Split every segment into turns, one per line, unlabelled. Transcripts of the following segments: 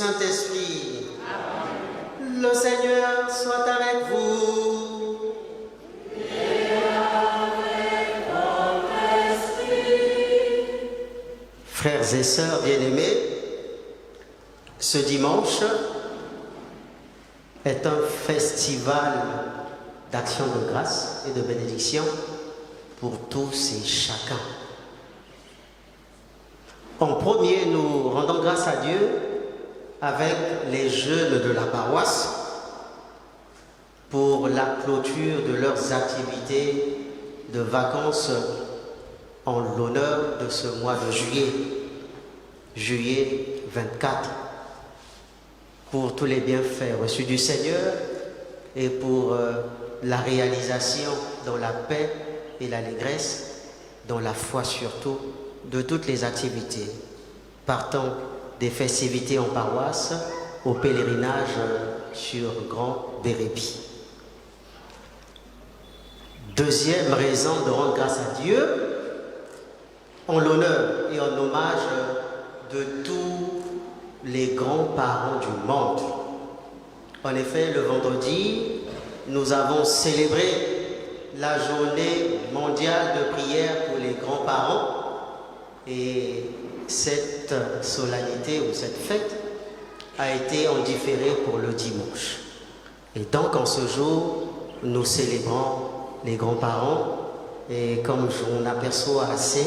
Saint-Esprit. Amen. Le Seigneur soit avec vous.
Et avec ton esprit.
Frères et sœurs bien-aimés, ce dimanche est un festival d'action de grâce et de bénédiction pour tous et chacun. En premier, nous rendons grâce à Dieu avec les jeunes de la paroisse pour la clôture de leurs activités de vacances en l'honneur de ce mois de juillet 24, pour tous les bienfaits reçus du Seigneur et pour la réalisation dans la paix et l'allégresse, dans la foi surtout, de toutes les activités, partant des festivités en paroisse au pèlerinage sur Grand Bérébi. Deuxième raison de rendre grâce à Dieu, en l'honneur et en hommage de tous les grands-parents du monde. En effet, le vendredi, nous avons célébré la journée mondiale de prière pour les grands-parents. Et cette solennité ou cette fête a été en différé pour le dimanche. Et donc en ce jour, nous célébrons les grands-parents. Et comme on aperçoit assez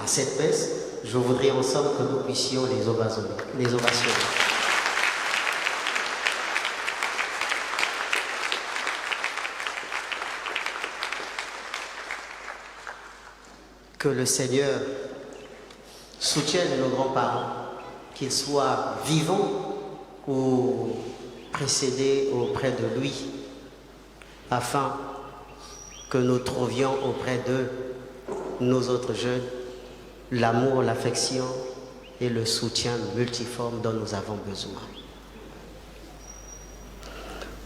à cette messe, je voudrais ensemble que nous puissions les ovationner. Que le Seigneur soutienne nos grands-parents, qu'ils soient vivants ou précédés auprès de lui, afin que nous trouvions auprès d'eux, nos autres jeunes, l'amour, l'affection et le soutien multiforme dont nous avons besoin.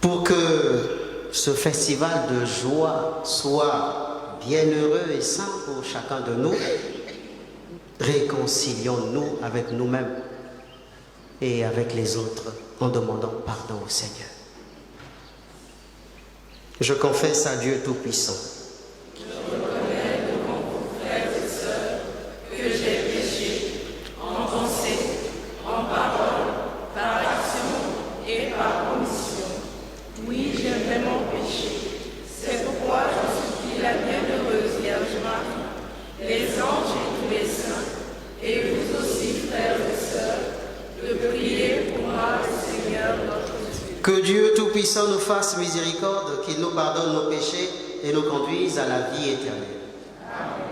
Pour que ce festival de joie soit bienheureux et sain pour chacun de nous, réconcilions-nous avec nous-mêmes et avec les autres en demandant pardon au Seigneur. Je confesse à Dieu Tout-Puissant.
Je reconnais devant vous, frères et sœurs, que j'ai péché en pensée, en parole, par action et par omission. Oui, j'ai vraiment péché. C'est pourquoi je supplie la bienheureuse Vierge Marie, les anges et tous les saints, et vous aussi, frères et sœurs, de prier pour moi, le Seigneur notre Dieu.
Que Dieu Tout-Puissant nous fasse miséricorde, qu'il nous pardonne nos péchés et nous conduise à la vie éternelle.
Kyrie eleison.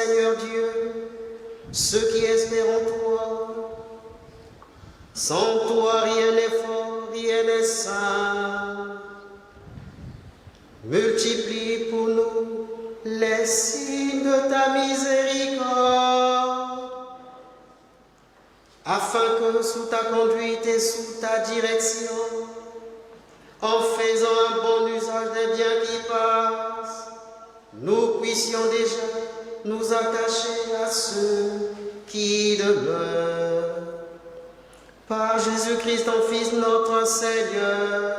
Seigneur Dieu, ceux qui espèrent en toi. Sans toi, rien n'est fort, rien n'est saint. Multiplie pour nous les signes de ta miséricorde, afin que sous ta conduite et sous ta direction, en faisant un bon usage des biens qui passent, nous puissions déjà nous attacher à ceux qui demeurent. Par Jésus-Christ, ton Fils, notre Seigneur,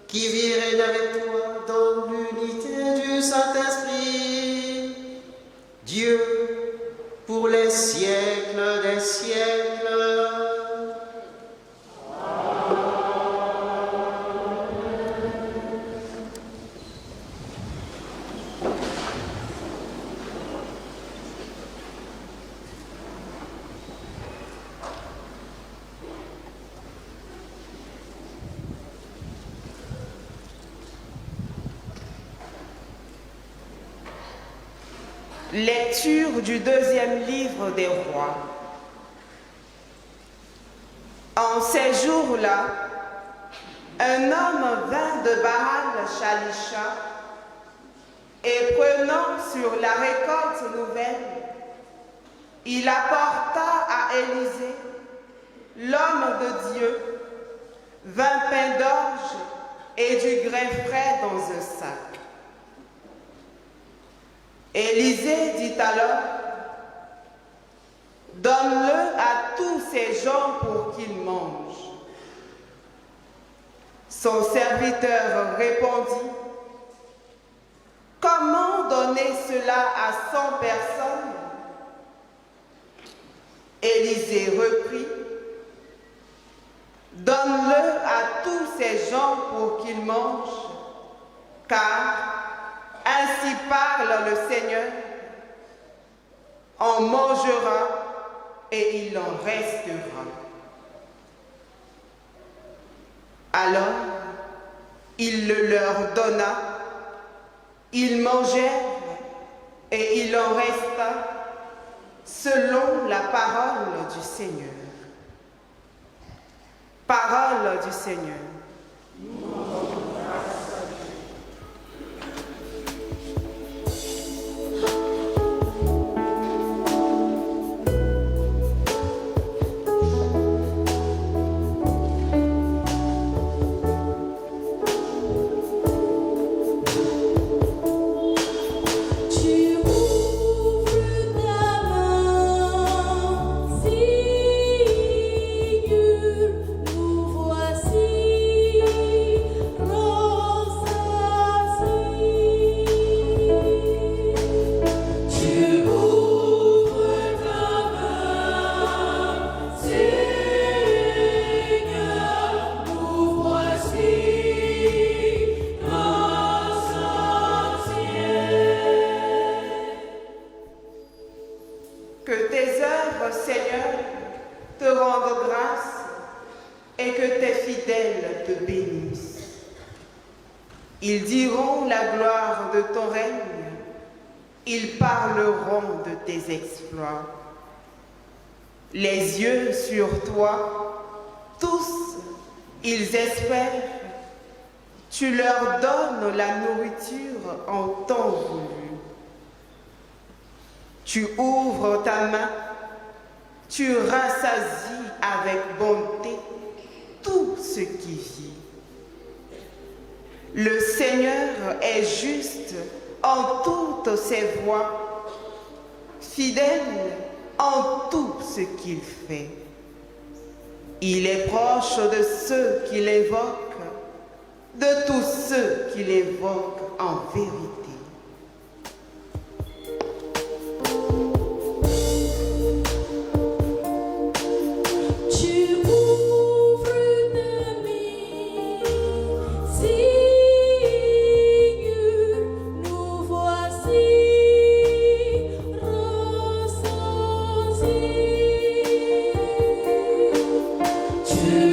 qui vit et règne avec toi dans l'unité du Saint-Esprit, Dieu, pour les siècles des siècles.
Lecture du deuxième livre des rois. En ces jours-là, un homme vint de Baal-Shalisha et prenant sur la récolte nouvelle, il apporta à Élisée, l'homme de Dieu, 20 pains d'orge et du grain frais dans un sac. Élisée dit alors, « Donne-le à tous ces gens pour qu'ils mangent. » Son serviteur répondit, « Comment donner cela à 100 personnes ?» Élisée reprit, « Donne-le à tous ces gens pour qu'ils mangent, car ainsi parle le Seigneur, on mangera et il en restera. » Alors, il le leur donna, ils mangèrent et il en resta selon la parole du Seigneur. Parole du Seigneur. Ils diront la gloire de ton règne, ils parleront de tes exploits. Les yeux sur toi, tous, ils espèrent, tu leur donnes la nourriture en temps voulu. Tu ouvres ta main, tu rassasies avec bonté tout ce qui vit. Le Seigneur est juste en toutes ses voies, fidèle en tout ce qu'il fait. Il est proche de ceux qui l'évoquent, de tous ceux qui l'évoquent en vérité.
Tu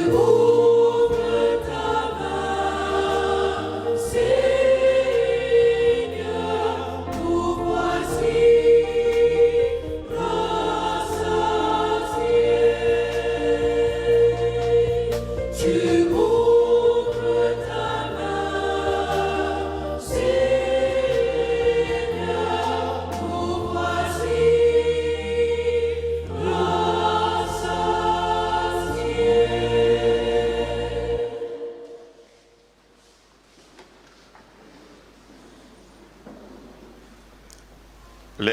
ouvres ta main, Seigneur.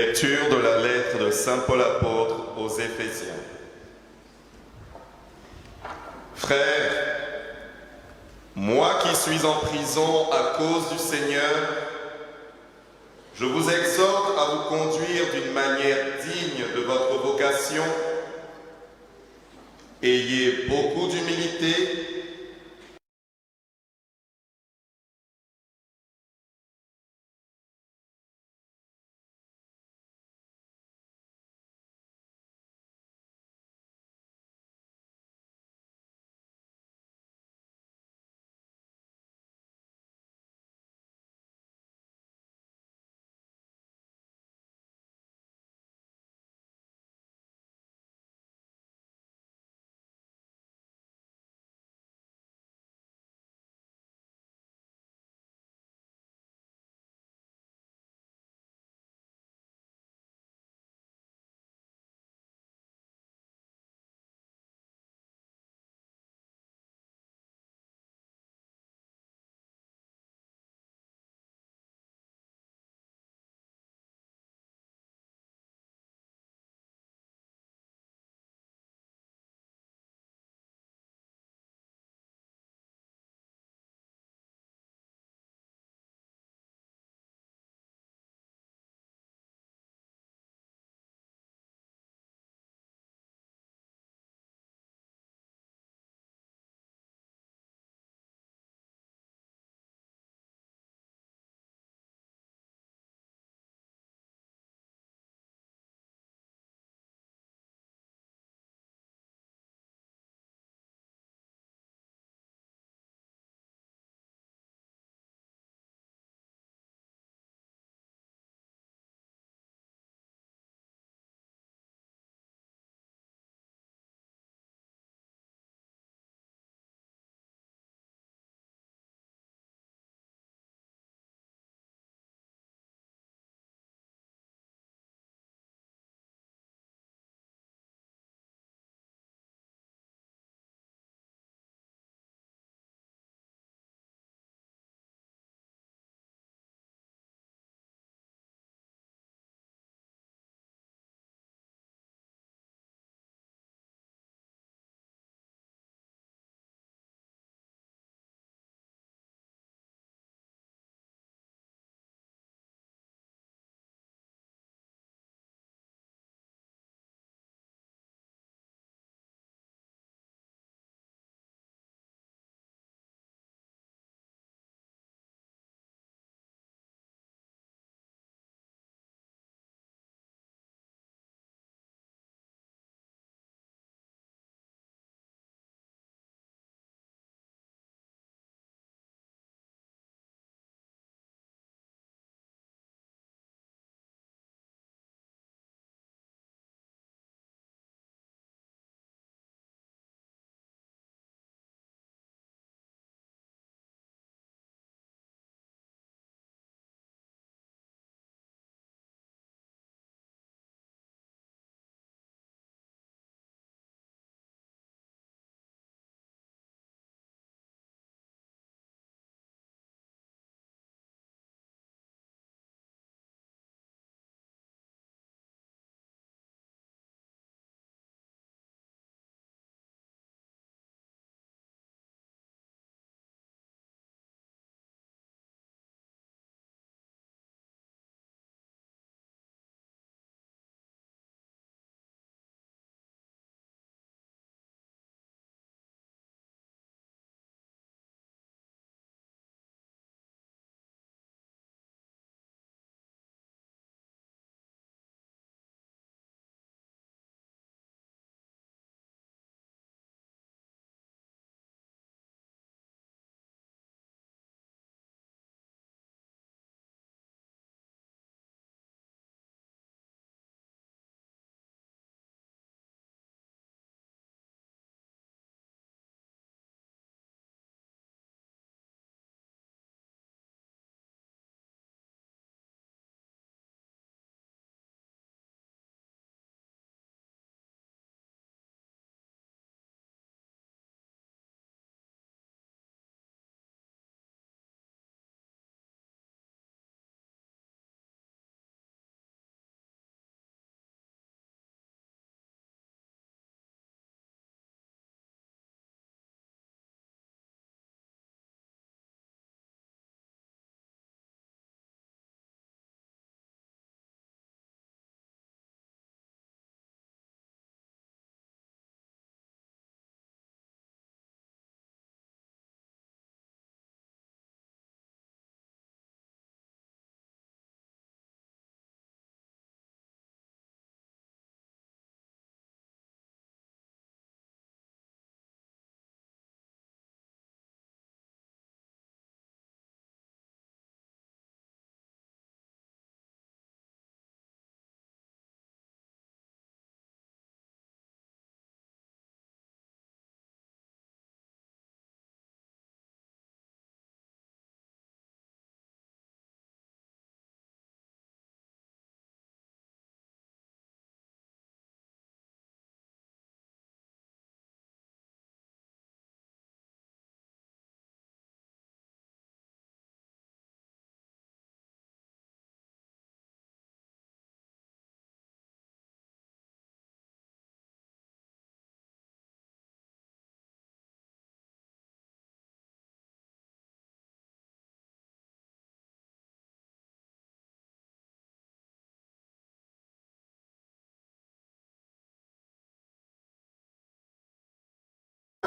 Lecture de la lettre de Saint Paul apôtre aux Éphésiens. Frères, moi qui suis en prison à cause du Seigneur, je vous exhorte à vous conduire d'une manière digne de votre vocation. Ayez beaucoup d'humilité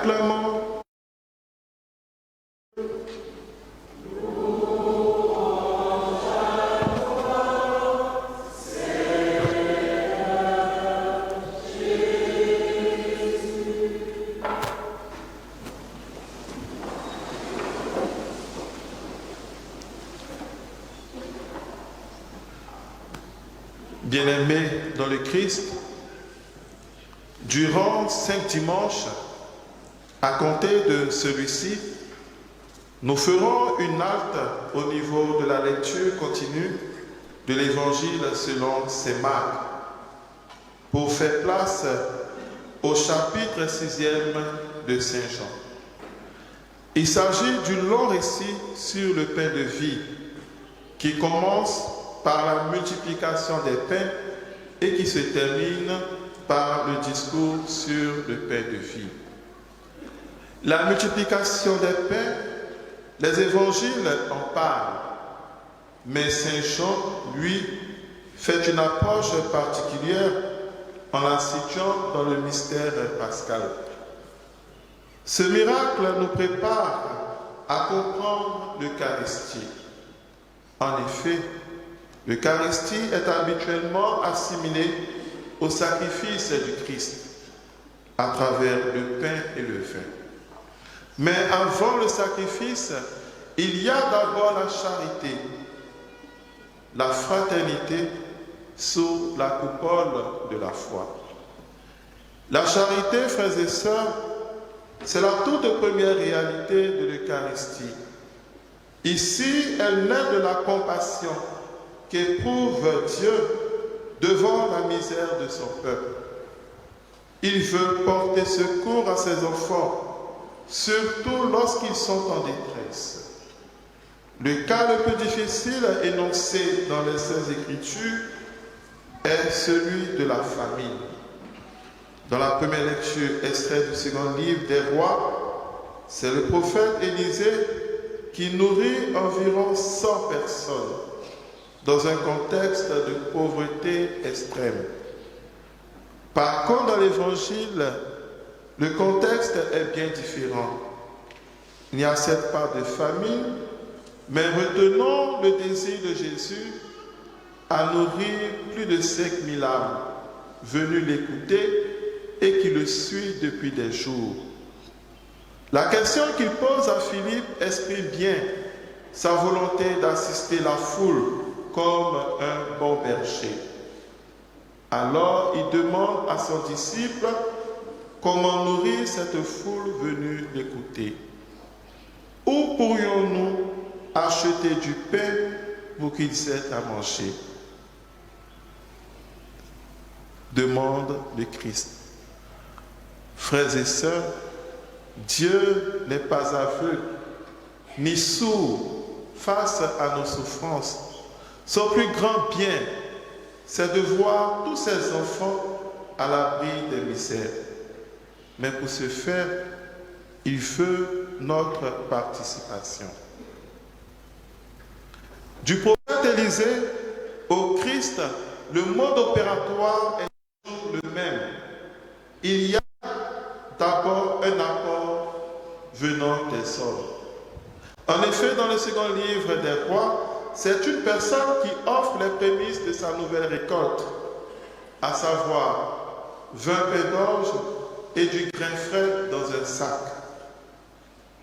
Acclamons. Bien-aimés dans le Christ, durant 5 dimanches, à compter de celui-ci, nous ferons une halte au niveau de la lecture continue de l'Évangile selon saint Marc, pour faire place au chapitre 6e de Saint Jean. Il s'agit d'un long récit sur le pain de vie, qui commence par la multiplication des pains et qui se termine par le discours sur le pain de vie. La multiplication des pains, les évangiles en parlent, mais Saint Jean, lui, fait une approche particulière en la situant dans le mystère pascal. Ce miracle nous prépare à comprendre l'Eucharistie. En effet, l'Eucharistie est habituellement assimilée au sacrifice du Christ à travers le pain et le vin. Mais avant le sacrifice, il y a d'abord la charité, la fraternité sous la coupole de la foi. La charité, frères et sœurs, c'est la toute première réalité de l'Eucharistie. Ici, elle naît de la compassion qu'éprouve Dieu devant la misère de son peuple. Il veut porter secours à ses enfants, surtout lorsqu'ils sont en détresse. Le cas le plus difficile énoncé dans les Saintes Écritures est celui de la famine. Dans la première lecture extraite du second livre des rois, c'est le prophète Élisée qui nourrit environ 100 personnes dans un contexte de pauvreté extrême. Par contre, dans l'Évangile, le contexte est bien différent. Il n'y a certes pas de famine, mais retenons le désir de Jésus à nourrir plus de 5000 âmes venues l'écouter et qui le suivent depuis des jours. La question qu'il pose à Philippe exprime bien sa volonté d'assister la foule comme un bon berger. Alors il demande à son disciple comment nourrir cette foule venue l'écouter. Où pourrions-nous acheter du pain pour qu'ils aient à manger? Demande le Christ. Frères et sœurs, Dieu n'est pas aveugle ni sourd face à nos souffrances. Son plus grand bien, c'est de voir tous ses enfants à l'abri des misères. Mais pour ce faire, il veut notre participation. Du prophète Élisée au Christ, le mode opératoire est toujours le même. Il y a d'abord un apport venant des hommes. En effet, dans le second livre des rois, c'est une personne qui offre les prémices de sa nouvelle récolte, à savoir 20 pains d'orge et du grain frais dans un sac.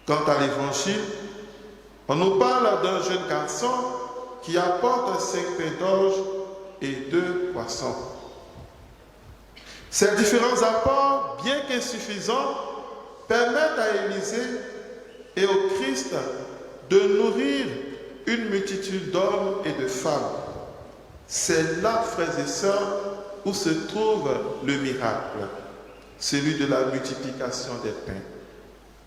Quant à l'Évangile, on nous parle d'un jeune garçon qui apporte 5 pains d'orge et 2 poissons. Ces différents apports, bien qu'insuffisants, permettent à Élisée et au Christ de nourrir une multitude d'hommes et de femmes. C'est là, frères et sœurs, où se trouve le miracle, celui de la multiplication des pains.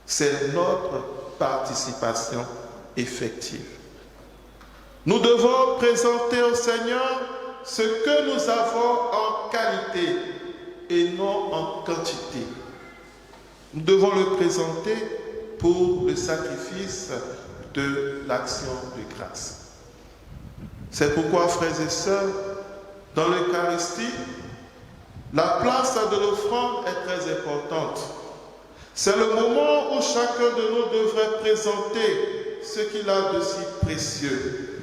C'est notre participation effective. Nous devons présenter au Seigneur ce que nous avons en qualité et non en quantité. Nous devons le présenter pour le sacrifice de l'action de grâce. C'est pourquoi, frères et sœurs, dans l'Eucharistie, la place de l'offrande est très importante. C'est le moment où chacun de nous devrait présenter ce qu'il a de si précieux.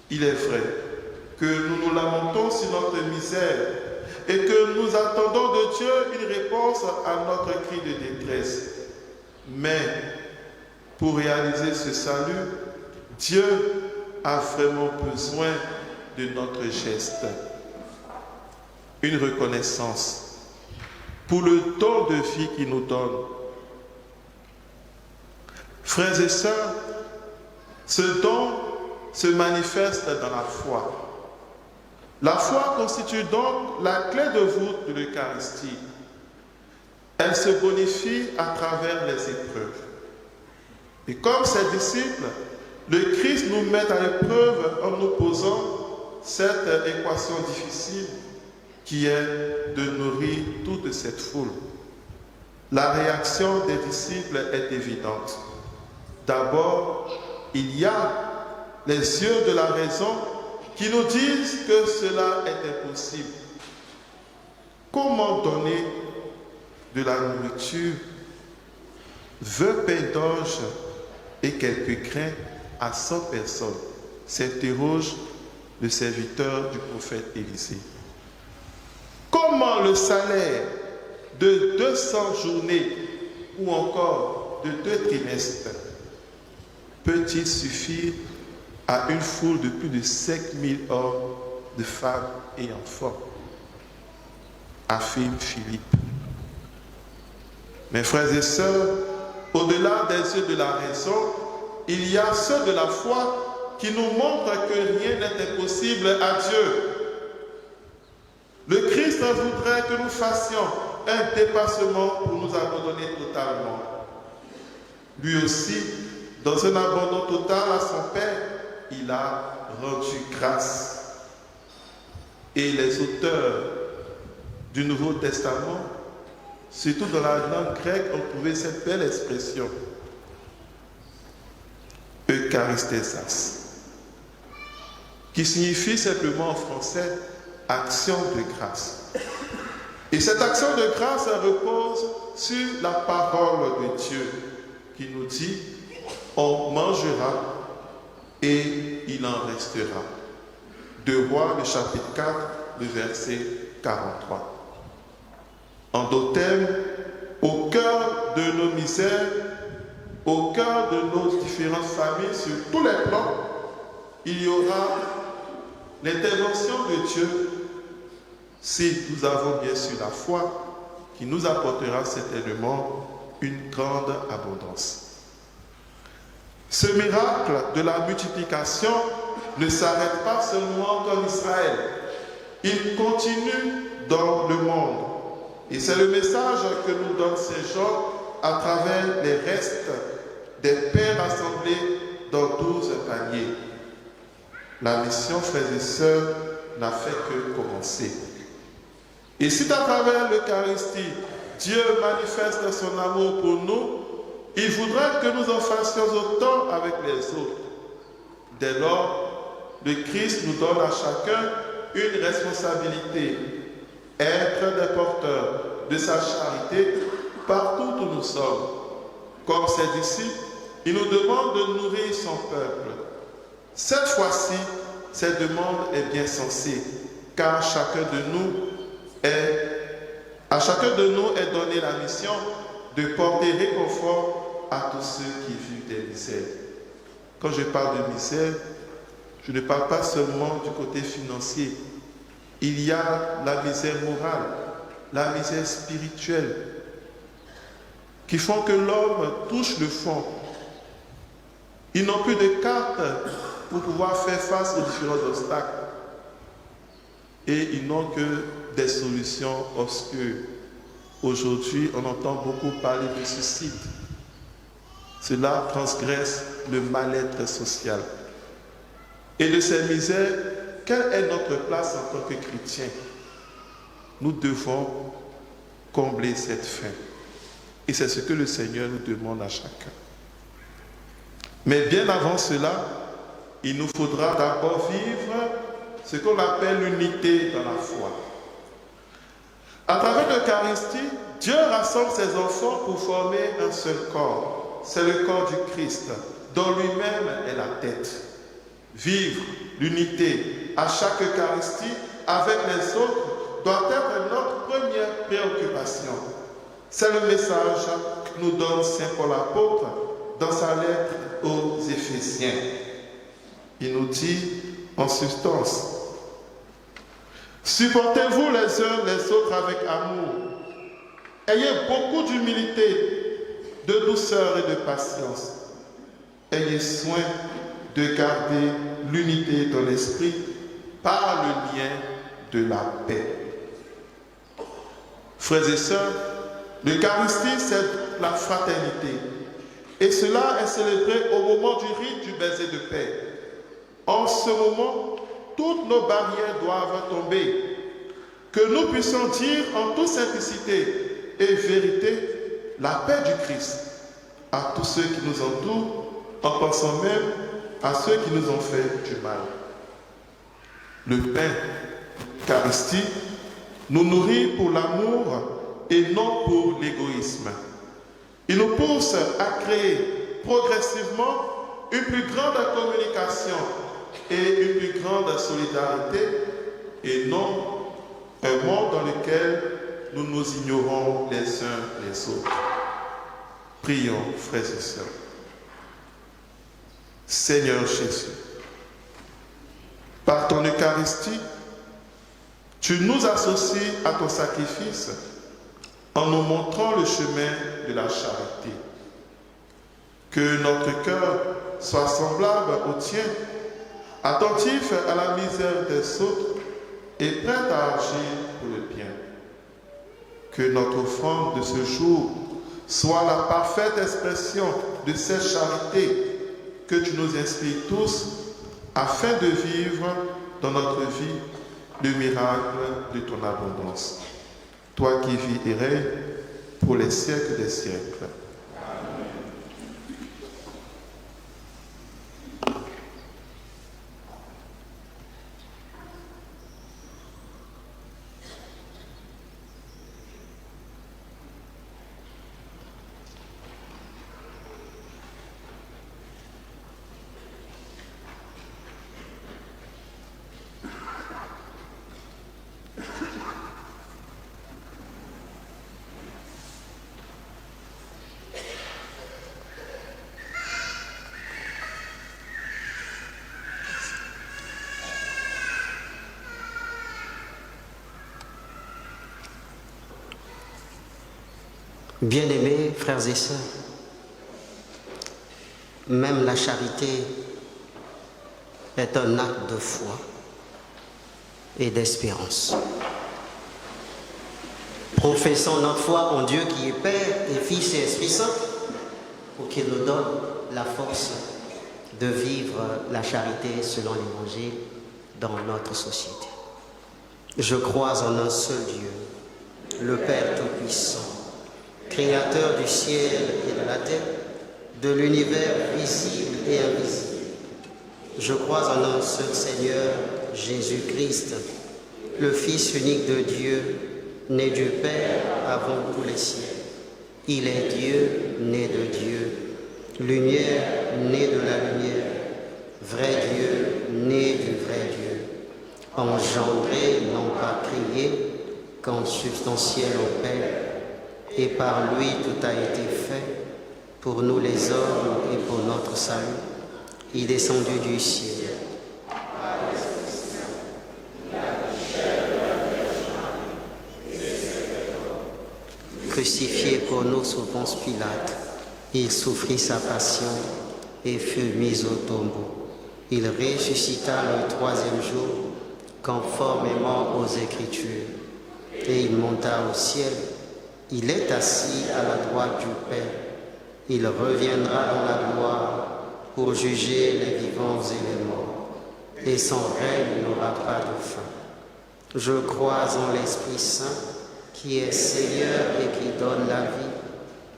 Il est vrai que nous nous lamentons sur notre misère et que nous attendons de Dieu une réponse à notre cri de détresse. Mais pour réaliser ce salut, Dieu a vraiment besoin de notre geste. Une reconnaissance pour le don de vie qu'il nous donne. Frères et sœurs, ce don se manifeste dans la foi. La foi constitue donc la clé de voûte de l'Eucharistie. Elle se bonifie à travers les épreuves. Et comme ses disciples, le Christ nous met à l'épreuve en nous posant cette équation difficile qui est de nourrir toute cette foule. La réaction des disciples est évidente. D'abord, il y a les yeux de la raison qui nous disent que cela est impossible. Comment donner de la nourriture, 20 pains d'orge et quelques grains à 100 personnes, s'interroge le serviteur du prophète Élisée. Comment le salaire de 200 journées ou encore de 2 trimestres peut-il suffire à une foule de plus de 5000 hommes, de femmes et enfants? Affirme Philippe. Mes frères et sœurs, au-delà des yeux de la raison, il y a ceux de la foi qui nous montrent que rien n'est impossible à Dieu. Le Christ voudrait que nous fassions un dépassement pour nous abandonner totalement. Lui aussi, dans un abandon total à son Père, il a rendu grâce. Et les auteurs du Nouveau Testament, surtout dans la langue grecque, ont trouvé cette belle expression. Eucharistésas, qui signifie simplement en français action de grâce. Et cette action de grâce repose sur la parole de Dieu qui nous dit on mangera et il en restera. 2 Rois, le chapitre 4, le verset 43. En d'autres termes, au cœur de nos misères, au cœur de nos différentes familles, sur tous les plans, il y aura l'intervention de Dieu si nous avons bien sûr la foi qui nous apportera certainement une grande abondance. Ce miracle de la multiplication ne s'arrête pas seulement en Israël. Il continue dans le monde. Et c'est le message que nous donne Saint Jean à travers les restes des pains rassemblés dans 12 paniers. La mission, frères et sœurs, n'a fait que commencer. Et si à travers l'Eucharistie, Dieu manifeste son amour pour nous, il voudrait que nous en fassions autant avec les autres. Dès lors, le Christ nous donne à chacun une responsabilité, être des porteurs de sa charité partout où nous sommes. Comme ses disciples, il nous demande de nourrir son peuple. Cette fois-ci, cette demande est bien sensée, car à chacun de nous est donnée la mission de porter réconfort à tous ceux qui vivent des misères. Quand je parle de misère, je ne parle pas seulement du côté financier. Il y a la misère morale, la misère spirituelle, qui font que l'homme touche le fond. Ils n'ont plus de cartes pour pouvoir faire face aux différents obstacles. Et ils n'ont que des solutions obscures. Aujourd'hui, on entend beaucoup parler de suicide. Cela transgresse le mal-être social. Et de ces misères, quelle est notre place en tant que chrétiens? Nous devons combler cette faim. Et c'est ce que le Seigneur nous demande à chacun. Mais bien avant cela, il nous faudra d'abord vivre ce qu'on appelle l'unité dans la foi. À travers l'Eucharistie, Dieu rassemble ses enfants pour former un seul corps. C'est le corps du Christ, dont lui-même est la tête. Vivre l'unité à chaque Eucharistie avec les autres doit être notre première préoccupation. C'est le message que nous donne Saint Paul apôtre dans sa lettre aux Éphésiens. Il nous dit en substance: supportez-vous les uns les autres avec amour. Ayez beaucoup d'humilité, de douceur et de patience. Ayez soin de garder l'unité dans l'esprit par le lien de la paix. Frères et sœurs, l'Eucharistie, c'est la fraternité. Et cela est célébré au moment du rite du baiser de paix. En ce moment, toutes nos barrières doivent tomber. Que nous puissions dire en toute simplicité et vérité la paix du Christ à tous ceux qui nous entourent, en pensant même à ceux qui nous ont fait du mal. Le pain, l'Eucharistie, nous nourrit pour l'amour et non pour l'égoïsme. Il nous pousse à créer progressivement une plus grande communication et une plus grande solidarité, et non un monde dans lequel nous nous ignorons les uns les autres. Prions, frères et sœurs. Seigneur Jésus, par ton Eucharistie, tu nous associes à ton sacrifice en nous montrant le chemin de la charité. Que notre cœur soit semblable au tien, attentif à la misère des autres et prêt à agir pour le bien. Que notre offrande de ce jour soit la parfaite expression de cette charité que tu nous inspires tous afin de vivre dans notre vie le miracle de ton abondance. Toi qui vis et règnes pour les siècles des siècles.
Bien-aimés frères et sœurs, même la charité est un acte de foi et d'espérance. Professons notre foi en Dieu qui est Père et Fils et Esprit Saint pour qu'il nous donne la force de vivre la charité selon l'Évangile dans notre société. Je crois en un seul Dieu, le Père Tout-Puissant, Créateur du ciel et de la terre, de l'univers visible et invisible. Je crois en un seul Seigneur, Jésus-Christ, le Fils unique de Dieu, né du Père avant tous les siècles. Il est Dieu, né de Dieu, lumière, né de la lumière, vrai Dieu, né du vrai Dieu, engendré, non pas créé, consubstantiel au Père, et par lui tout a été fait, pour nous les hommes et pour notre salut. Il est descendu du ciel. Crucifié pour nous sous Ponce Pilate, il souffrit sa passion et fut mis au tombeau. Il ressuscita le troisième jour, conformément aux Écritures, et il monta au ciel. Il est assis à la droite du Père. Il reviendra dans la gloire pour juger les vivants et les morts. Et son règne n'aura pas de fin. Je crois en l'Esprit Saint, qui est Seigneur et qui donne la vie.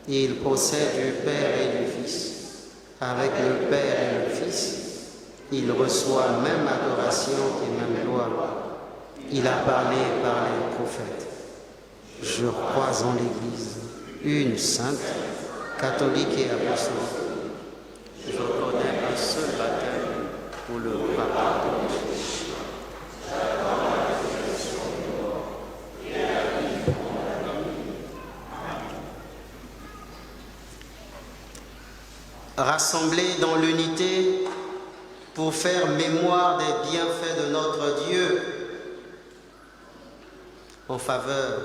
Il possède du Père et du Fils. Avec le Père et le Fils, il reçoit même adoration et même gloire. Il a parlé par les prophètes. Je crois en l'Église, une sainte, catholique et apostolique. Je reconnais un seul baptême pour le pardon des péchés. Rassemblés dans l'unité pour faire mémoire des bienfaits de notre Dieu en faveur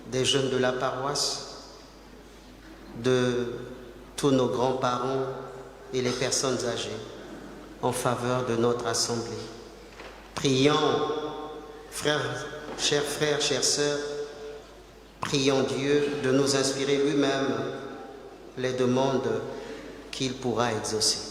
des jeunes de la paroisse, de tous nos grands-parents et les personnes âgées, en faveur de notre assemblée. Prions, chers frères, chères sœurs, prions Dieu de nous inspirer lui-même les demandes qu'il pourra exaucer.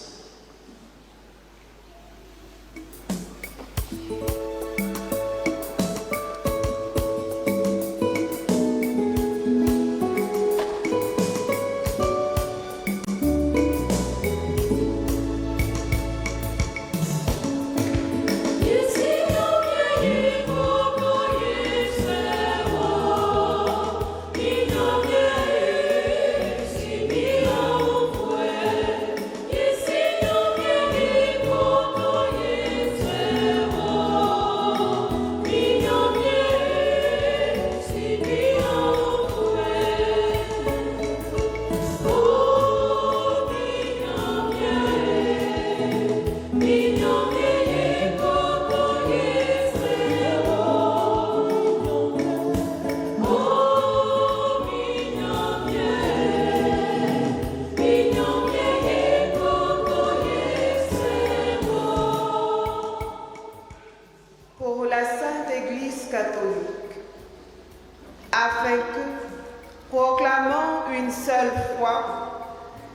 Afin que, proclamant une seule foi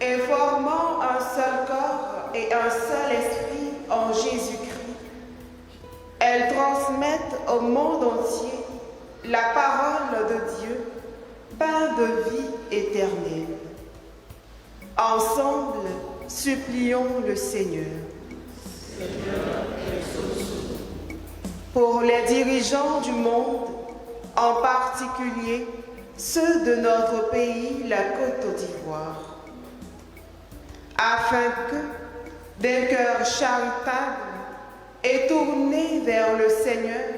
et formant un seul corps et un seul esprit en Jésus-Christ, elles transmettent au monde entier la parole de Dieu, pain de vie éternelle. Ensemble, supplions le Seigneur. Pour les dirigeants du monde, en particulier ceux de notre pays, la Côte d'Ivoire, afin que, d'un cœur charitable et tourné vers le Seigneur,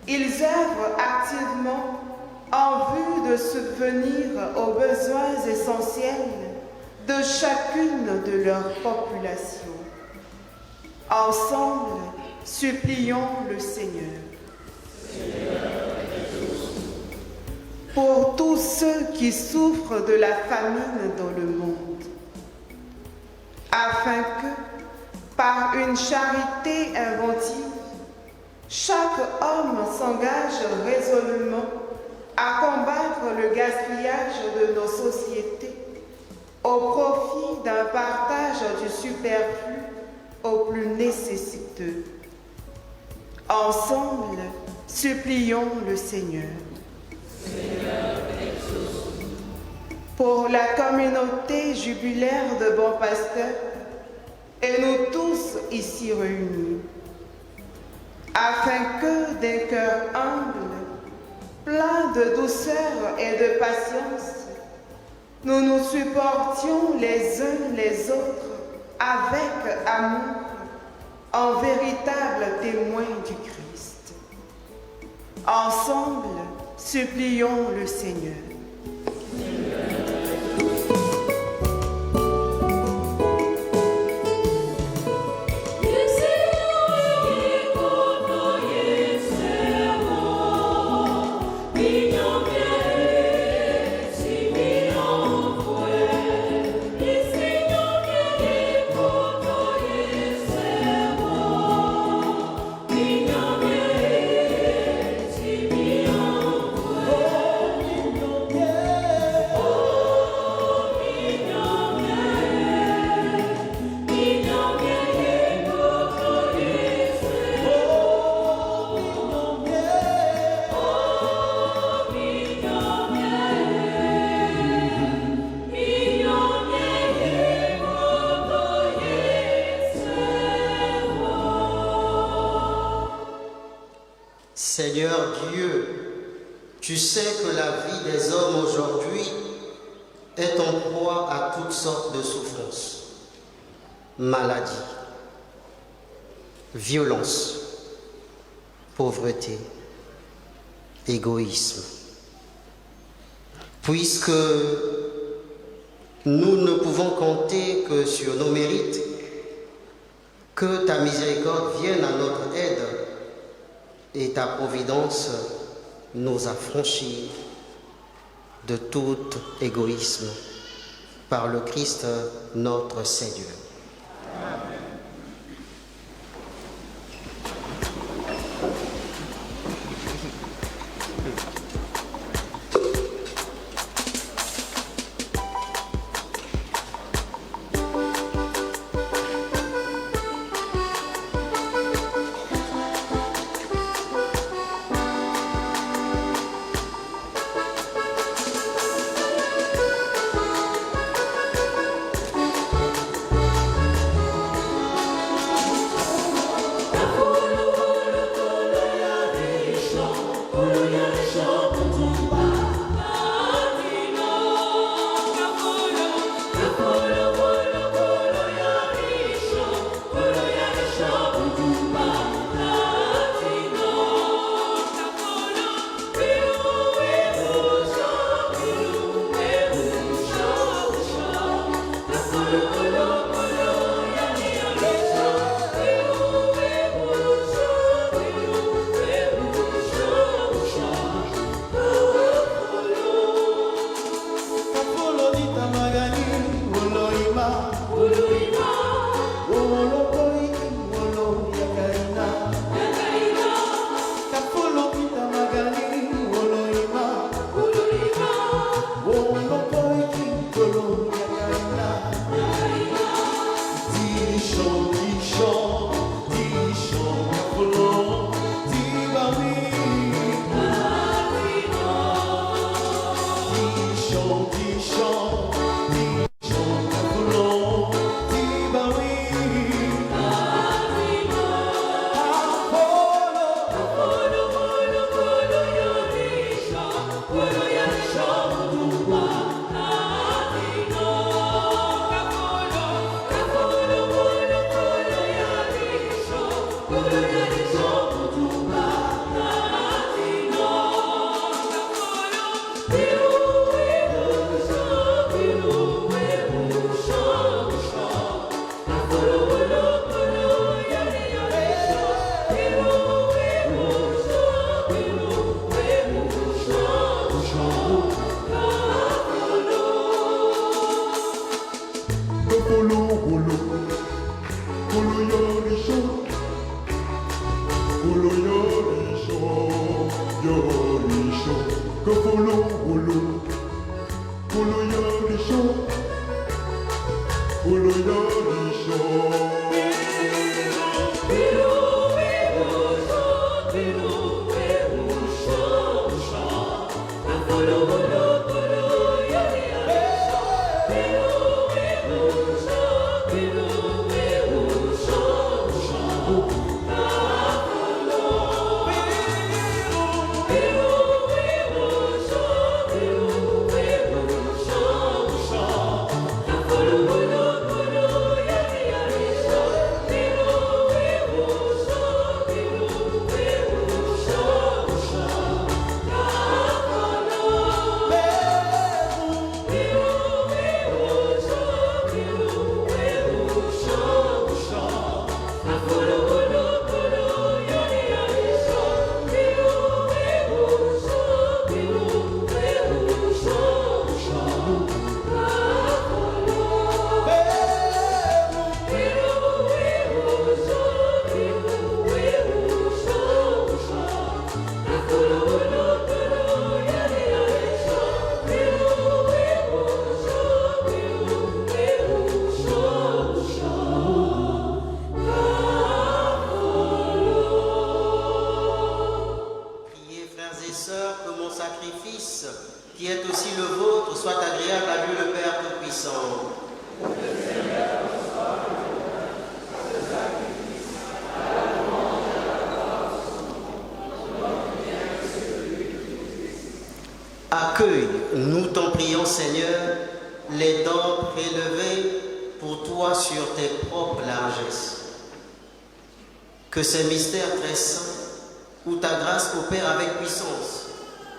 ils œuvrent activement en vue de subvenir aux besoins essentiels de chacune de leurs populations. Ensemble, supplions le Seigneur. Pour tous ceux qui souffrent de la famine dans le monde, afin que, par une charité inventive, chaque homme s'engage résolument à combattre le gaspillage de nos sociétés au profit d'un partage du superflu aux plus nécessiteux. Ensemble, supplions le Seigneur. Pour la communauté jubilaire de bons pasteurs et nous tous ici réunis, afin que d'un cœur humble, plein de douceur et de patience, nous nous supportions les uns les autres avec amour, en véritable témoin du Christ. Ensemble, supplions le Seigneur.
Seigneur Dieu, Tu sais que la vie des hommes aujourd'hui est en proie à toutes sortes de souffrances, maladies, violence, pauvreté, égoïsme. Puisque nous ne pouvons compter que sur nos mérites, que ta miséricorde vienne à notre aide et ta providence nous affranchit de tout égoïsme par le Christ notre Seigneur. Accueille, nous t'en prions Seigneur, les dons prélevés pour toi sur tes propres largesses. Que ces mystères très saints, où ta grâce opère avec puissance,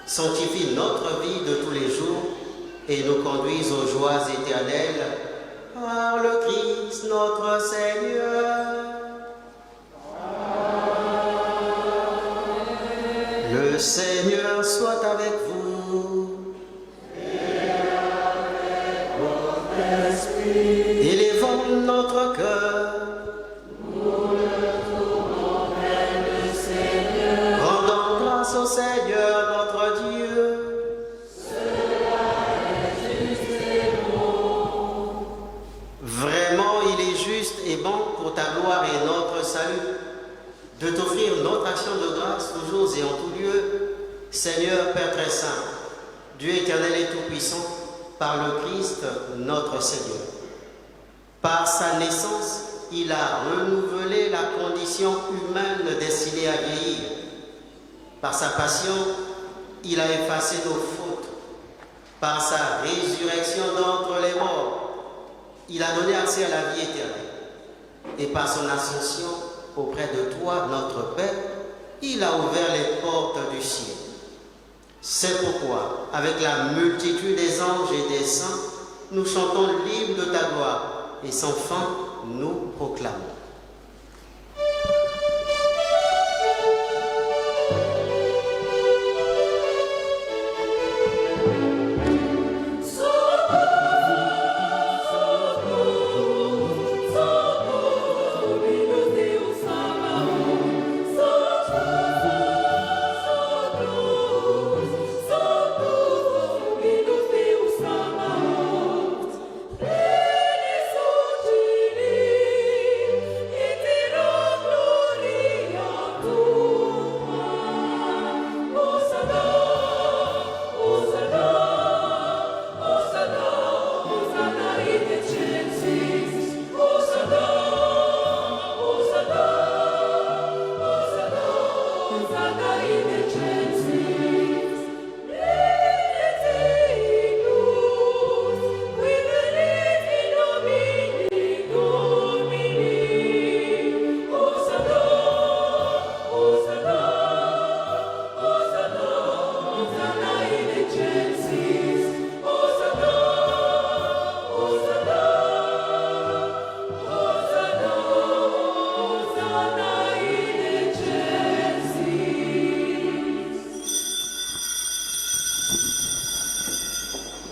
sanctifie notre vie de tous les jours et nous conduise aux joies éternelles par le Christ notre Seigneur. Le Seigneur soit avec vous. Et avec votre esprit. Élevons notre cœur. Nous le trouvons vers le Seigneur. Rendons grâce au Seigneur notre Dieu. Cela est juste et bon. Vraiment, il est juste et bon pour ta gloire et notre salut de t'offrir notre action de grâce toujours et en tout lieu, Seigneur Père très saint, Dieu éternel et tout-puissant, par le Christ notre Seigneur. Par sa naissance, il a renouvelé la condition humaine destinée à vieillir. Par sa passion, il a effacé nos fautes. Par sa résurrection d'entre les morts, il a donné accès à la vie éternelle. Et par son ascension, auprès de toi, notre Père, il a ouvert les portes du ciel. C'est pourquoi, avec la multitude des anges et des saints, nous chantons libres de ta gloire et sans fin, nous proclamons.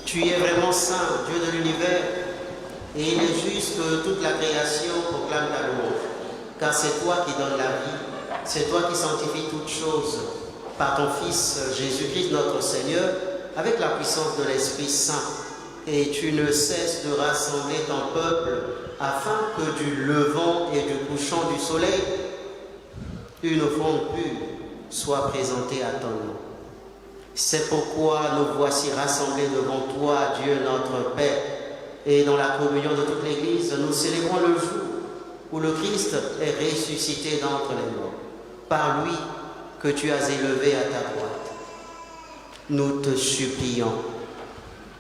Tu es vraiment saint, Dieu de l'univers, et il est juste que toute la création proclame ta louange. Car c'est toi qui donnes la vie, c'est toi qui sanctifies toutes choses par ton Fils Jésus-Christ notre Seigneur, avec la puissance de l'Esprit Saint. Et tu ne cesses de rassembler ton peuple afin que du levant et du couchant du soleil, une offrande pure soit présentée à ton nom. C'est pourquoi nous voici rassemblés devant toi, Dieu notre Père, et dans la communion de toute l'Église, nous célébrons le jour où le Christ est ressuscité d'entre les morts, par lui que tu as élevé à ta droite. Nous te supplions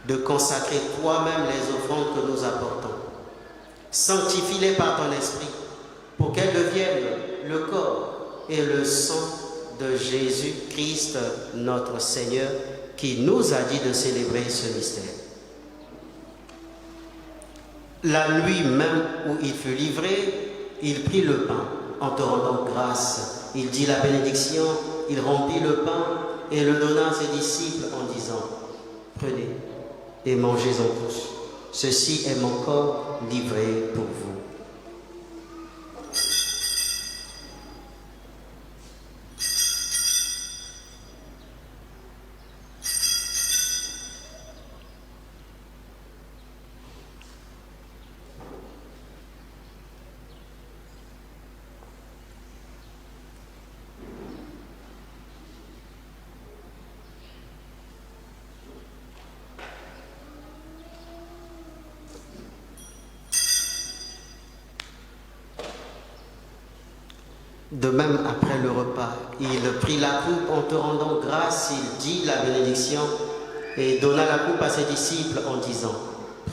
de consacrer toi-même les offrandes que nous apportons. Sanctifie-les par ton esprit, pour qu'elles deviennent le corps et le sang de Jésus-Christ, notre Seigneur, qui nous a dit de célébrer ce mystère. La nuit même où il fut livré, il prit le pain en te rendant grâce. Il dit la bénédiction, il rompit le pain et le donna à ses disciples en disant « Prenez et mangez-en tous. Ceci est mon corps livré pour vous. » De même, après le repas, il prit la coupe en te rendant grâce, il dit la bénédiction, et donna la coupe à ses disciples en disant,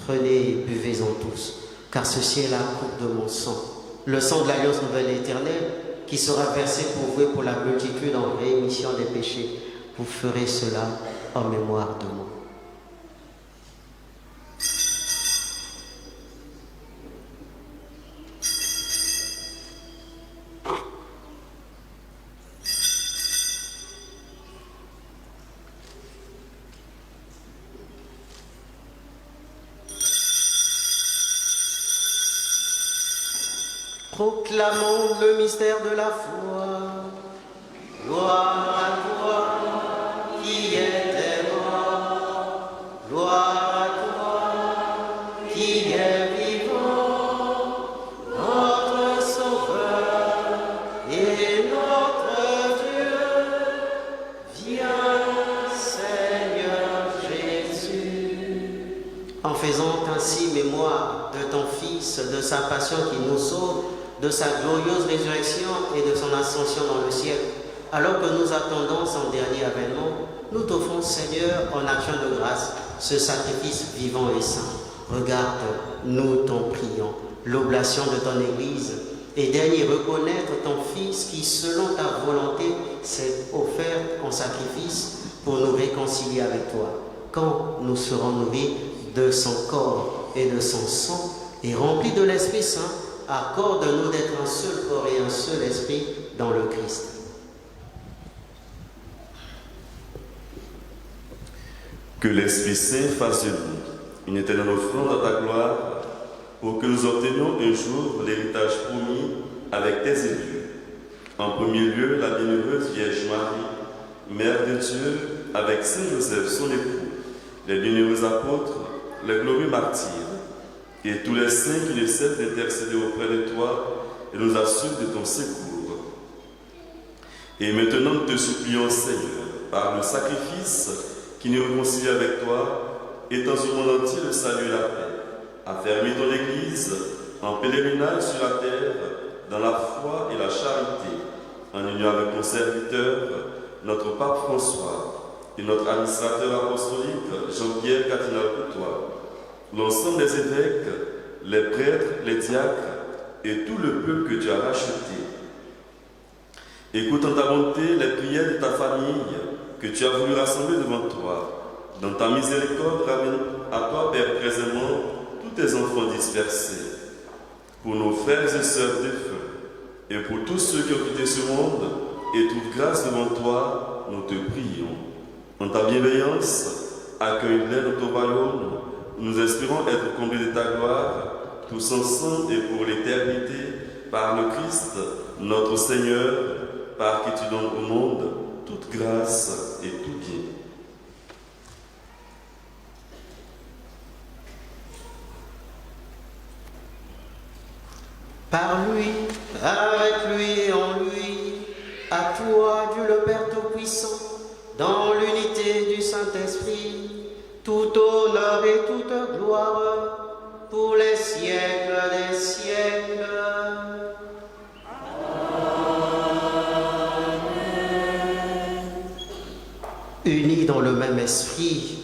prenez et buvez-en tous, car ceci est la coupe de mon sang, le sang de l'alliance nouvelle et éternelle, qui sera versé pour vous et pour la multitude en rémission des péchés. Vous ferez cela en mémoire de moi. Proclamons le mystère de la foi. Gloire à toi qui étais mort. Gloire à toi qui est vivant. Notre Sauveur et notre Dieu. Viens, Seigneur Jésus. En faisant ainsi mémoire de ton Fils, de sa passion qui nous sauve, de sa glorieuse résurrection et de son ascension dans le ciel, alors que nous attendons son dernier avènement, nous t'offrons, Seigneur, en action de grâce, ce sacrifice vivant et saint. Regarde, nous t'en prions, l'oblation de ton Église, et daigne reconnaître ton Fils qui, selon ta volonté, s'est offert en sacrifice pour nous réconcilier avec toi. Quand nous serons nourris de son corps et de son sang, et remplis de l'Esprit Saint, accorde-nous d'être un seul corps et un seul esprit dans le Christ.
Que l'Esprit Saint fasse de nous une éternelle offrande à ta gloire, pour que nous obtenions un jour l'héritage promis avec tes élus. En premier lieu, la bienheureuse Vierge Marie, Mère de Dieu, avec Saint Joseph son époux, les bienheureux apôtres, les glorieux martyrs, et tous les saints qui ne cessent d'intercéder auprès de toi et nous assurent de ton secours. Et maintenant nous te supplions, Seigneur, par le sacrifice qui nous réconcilie avec toi, étends au monde entier le salut et la paix, affermis ton Église en pèlerinage sur la terre, dans la foi et la charité, en union avec ton serviteur, notre pape François, et notre administrateur apostolique, Jean-Pierre Cardinal Coutois, l'ensemble des évêques, les prêtres, les diacres et tout le peuple que tu as racheté. Écoute en ta bonté les prières de ta famille que tu as voulu rassembler devant toi. Dans ta miséricorde, ramène à toi, Père, présentement tous tes enfants dispersés. Pour nos frères et sœurs défunts et pour tous ceux qui ont quitté ce monde et trouvent grâce devant toi, nous te prions. En ta bienveillance, accueille-les dans ton royaume. Nous espérons être comblés de ta gloire, tous ensemble et pour l'éternité, par le Christ, notre Seigneur, par qui tu donnes au monde toute grâce et tout bien.
Par lui, avec lui et en lui, à toi, Dieu le Père Tout-Puissant, dans l'unité du Saint-Esprit, tout honneur et toute gloire, pour les siècles des siècles. Unis dans le même esprit,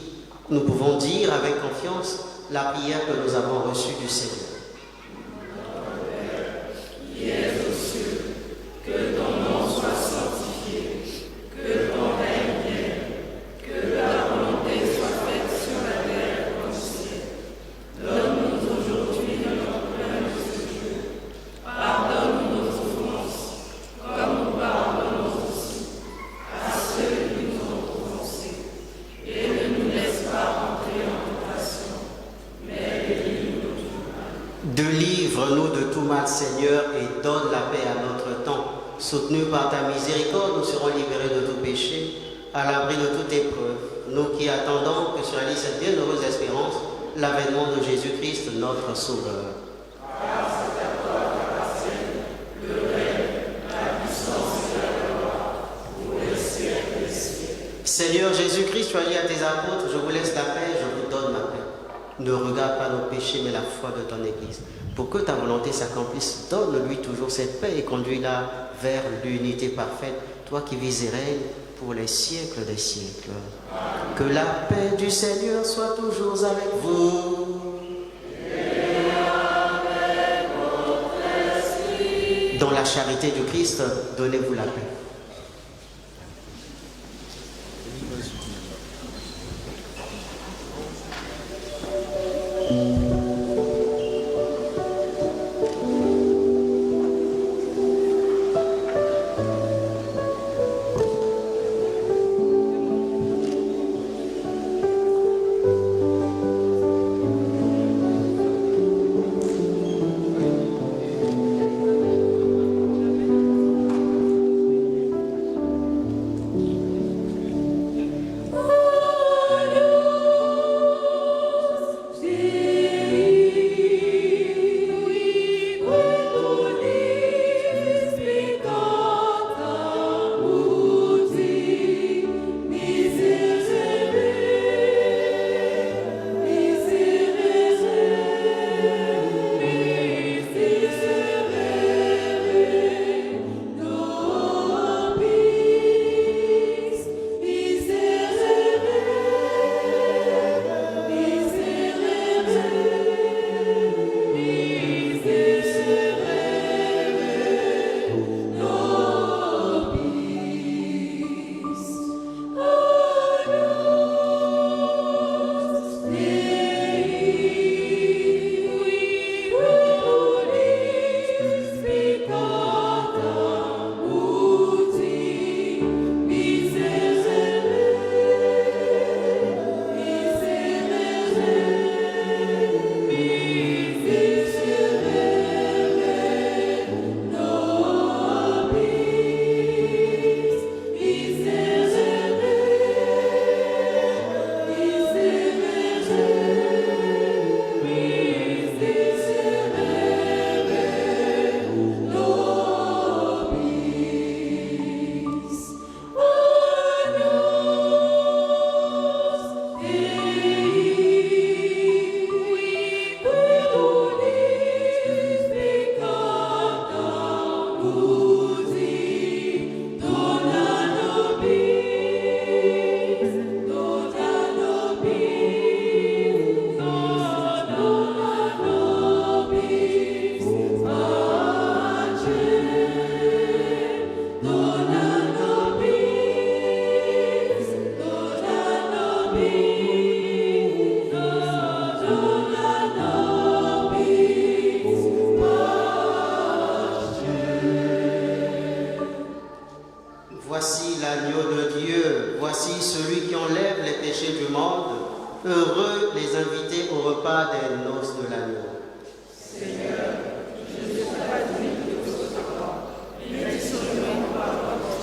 nous pouvons dire avec confiance la prière que nous avons reçue du Seigneur.
Qui est aux cieux, que ton nom soit sanctifié, que ton règne vienne, que ta volonté soit faite sur la terre comme au ciel. Donne-nous aujourd'hui notre pain de ce jour. Pardonne-nous nos offenses, comme nous pardonnons aussi à ceux qui nous ont offensés. Et ne nous laisse pas entrer en tentation, mais délivre-nous du mal.
Délivre-nous de tout mal, Seigneur, et donne la paix à notre temps. Soutenus par ta miséricorde, nous serons libérés de tout péché, à l'abri de toute épreuve. Nous qui attendons que se réalise cette bienheureuse espérance, l'avènement de Jésus-Christ, notre Sauveur. Seigneur Jésus-Christ, tu as dit à tes apôtres, je vous laisse la paix, je vous donne ma paix. Ne regarde pas nos péchés, mais la foi de ton Église. Pour que ta volonté s'accomplisse, donne-lui toujours cette paix et conduis-la vers l'unité parfaite, toi qui vis et règnes pour les siècles des siècles. Que la paix du Seigneur soit toujours avec vous. Et avec votre esprit. Dans la charité du Christ, donnez-vous la paix. Voici l'agneau de Dieu, voici celui qui enlève les péchés du monde. Heureux les invités au repas des noces de l'agneau.
Seigneur, je ne suis pas digne de vos paroles, mais dis seulement par votre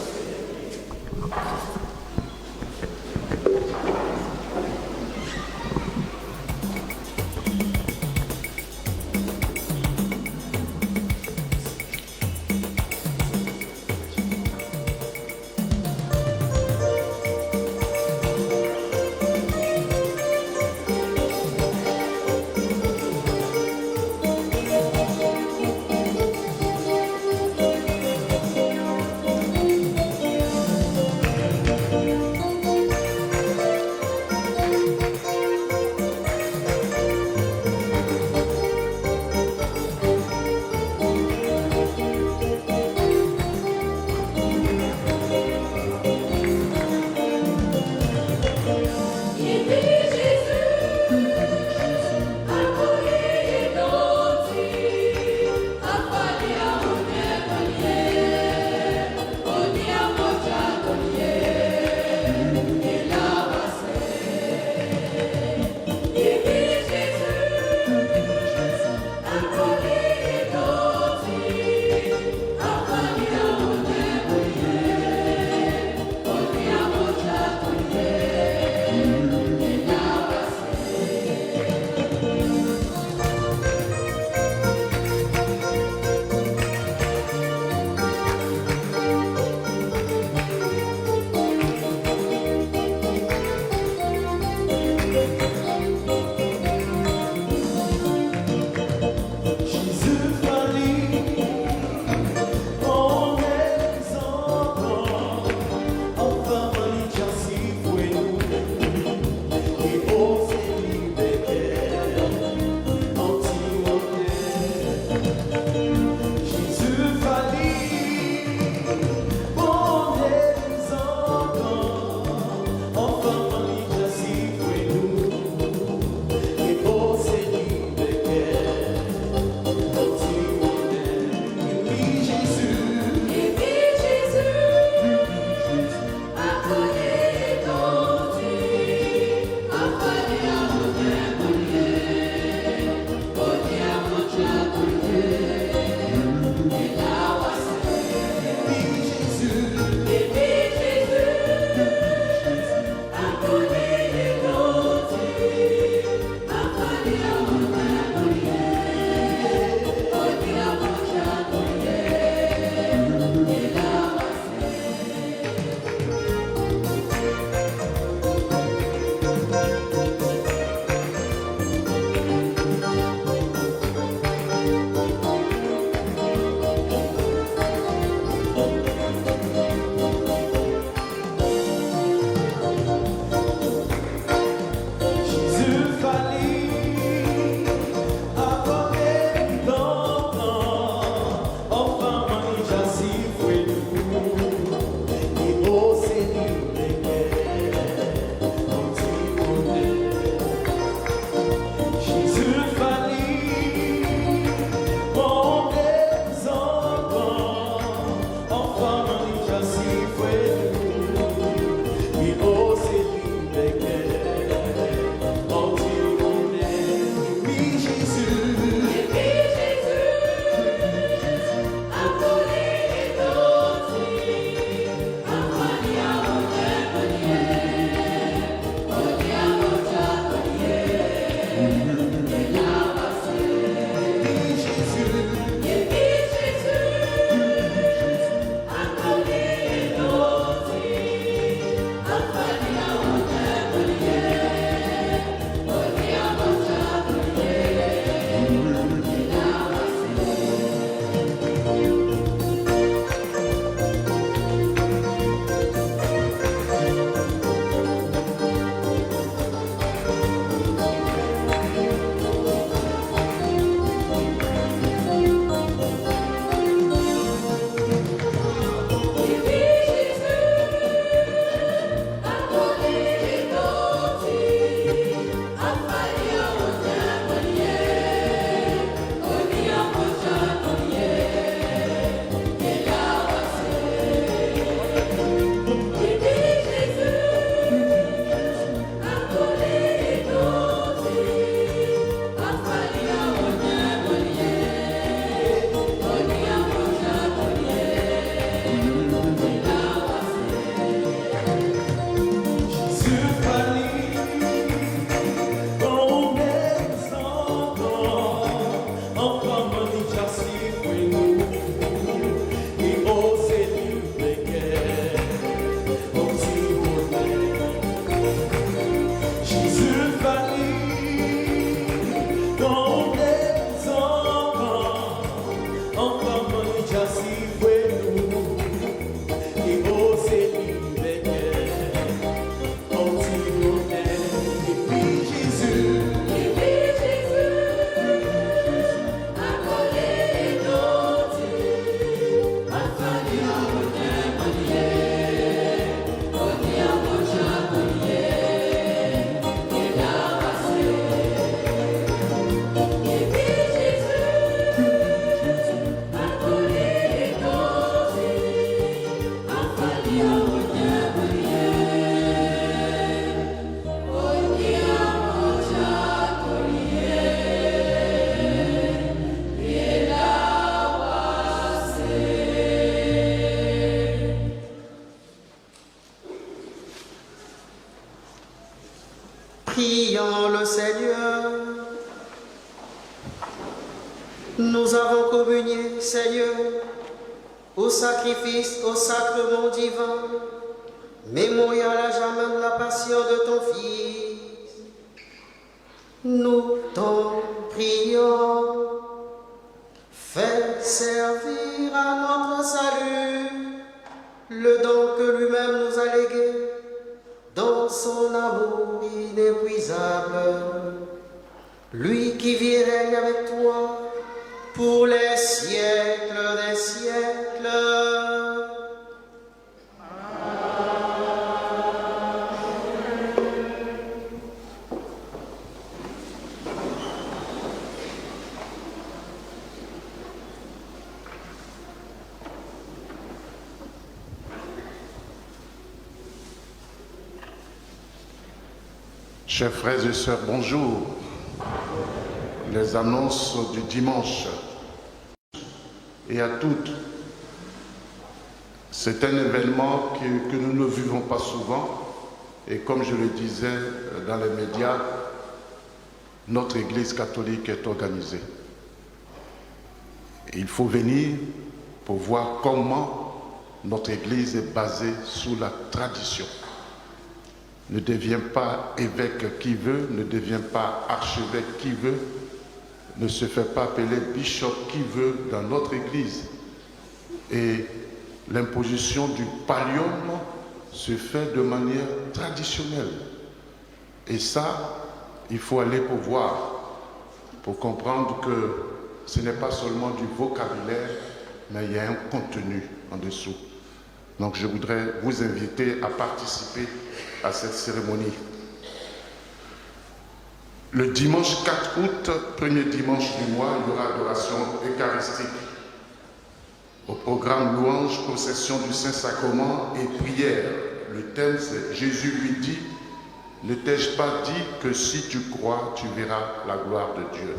Prions le Seigneur. Nous avons communié, Seigneur, au sacrifice, au sacrement divin, mémorial à jamais de la passion de ton Fils. Nous t'en prions. Fais servir à notre salut le don que lui-même nous a légué dans son amour inépuisable. Lui qui vit et règne avec toi pour les siècles des siècles.
Chers frères et sœurs, bonjour. Les annonces du dimanche et à toutes. C'est un événement que nous ne vivons pas souvent et comme je le disais dans les médias, notre Église catholique est organisée. Et il faut venir pour voir comment notre Église est basée sous la tradition. Ne devient pas évêque qui veut, ne devient pas archevêque qui veut, ne se fait pas appeler bishop qui veut dans notre Église. Et l'imposition du pallium se fait de manière traditionnelle. Et ça, il faut aller pour voir, pour comprendre que ce n'est pas seulement du vocabulaire, mais il y a un contenu en dessous. Donc je voudrais vous inviter à participer à cette cérémonie. Le dimanche 4 août, premier dimanche du mois, il y aura adoration eucharistique. Au programme louange, procession du Saint-Sacrement et prière. Le thème c'est « Jésus lui dit, ne t'ai-je pas dit que si tu crois, tu verras la gloire de Dieu ».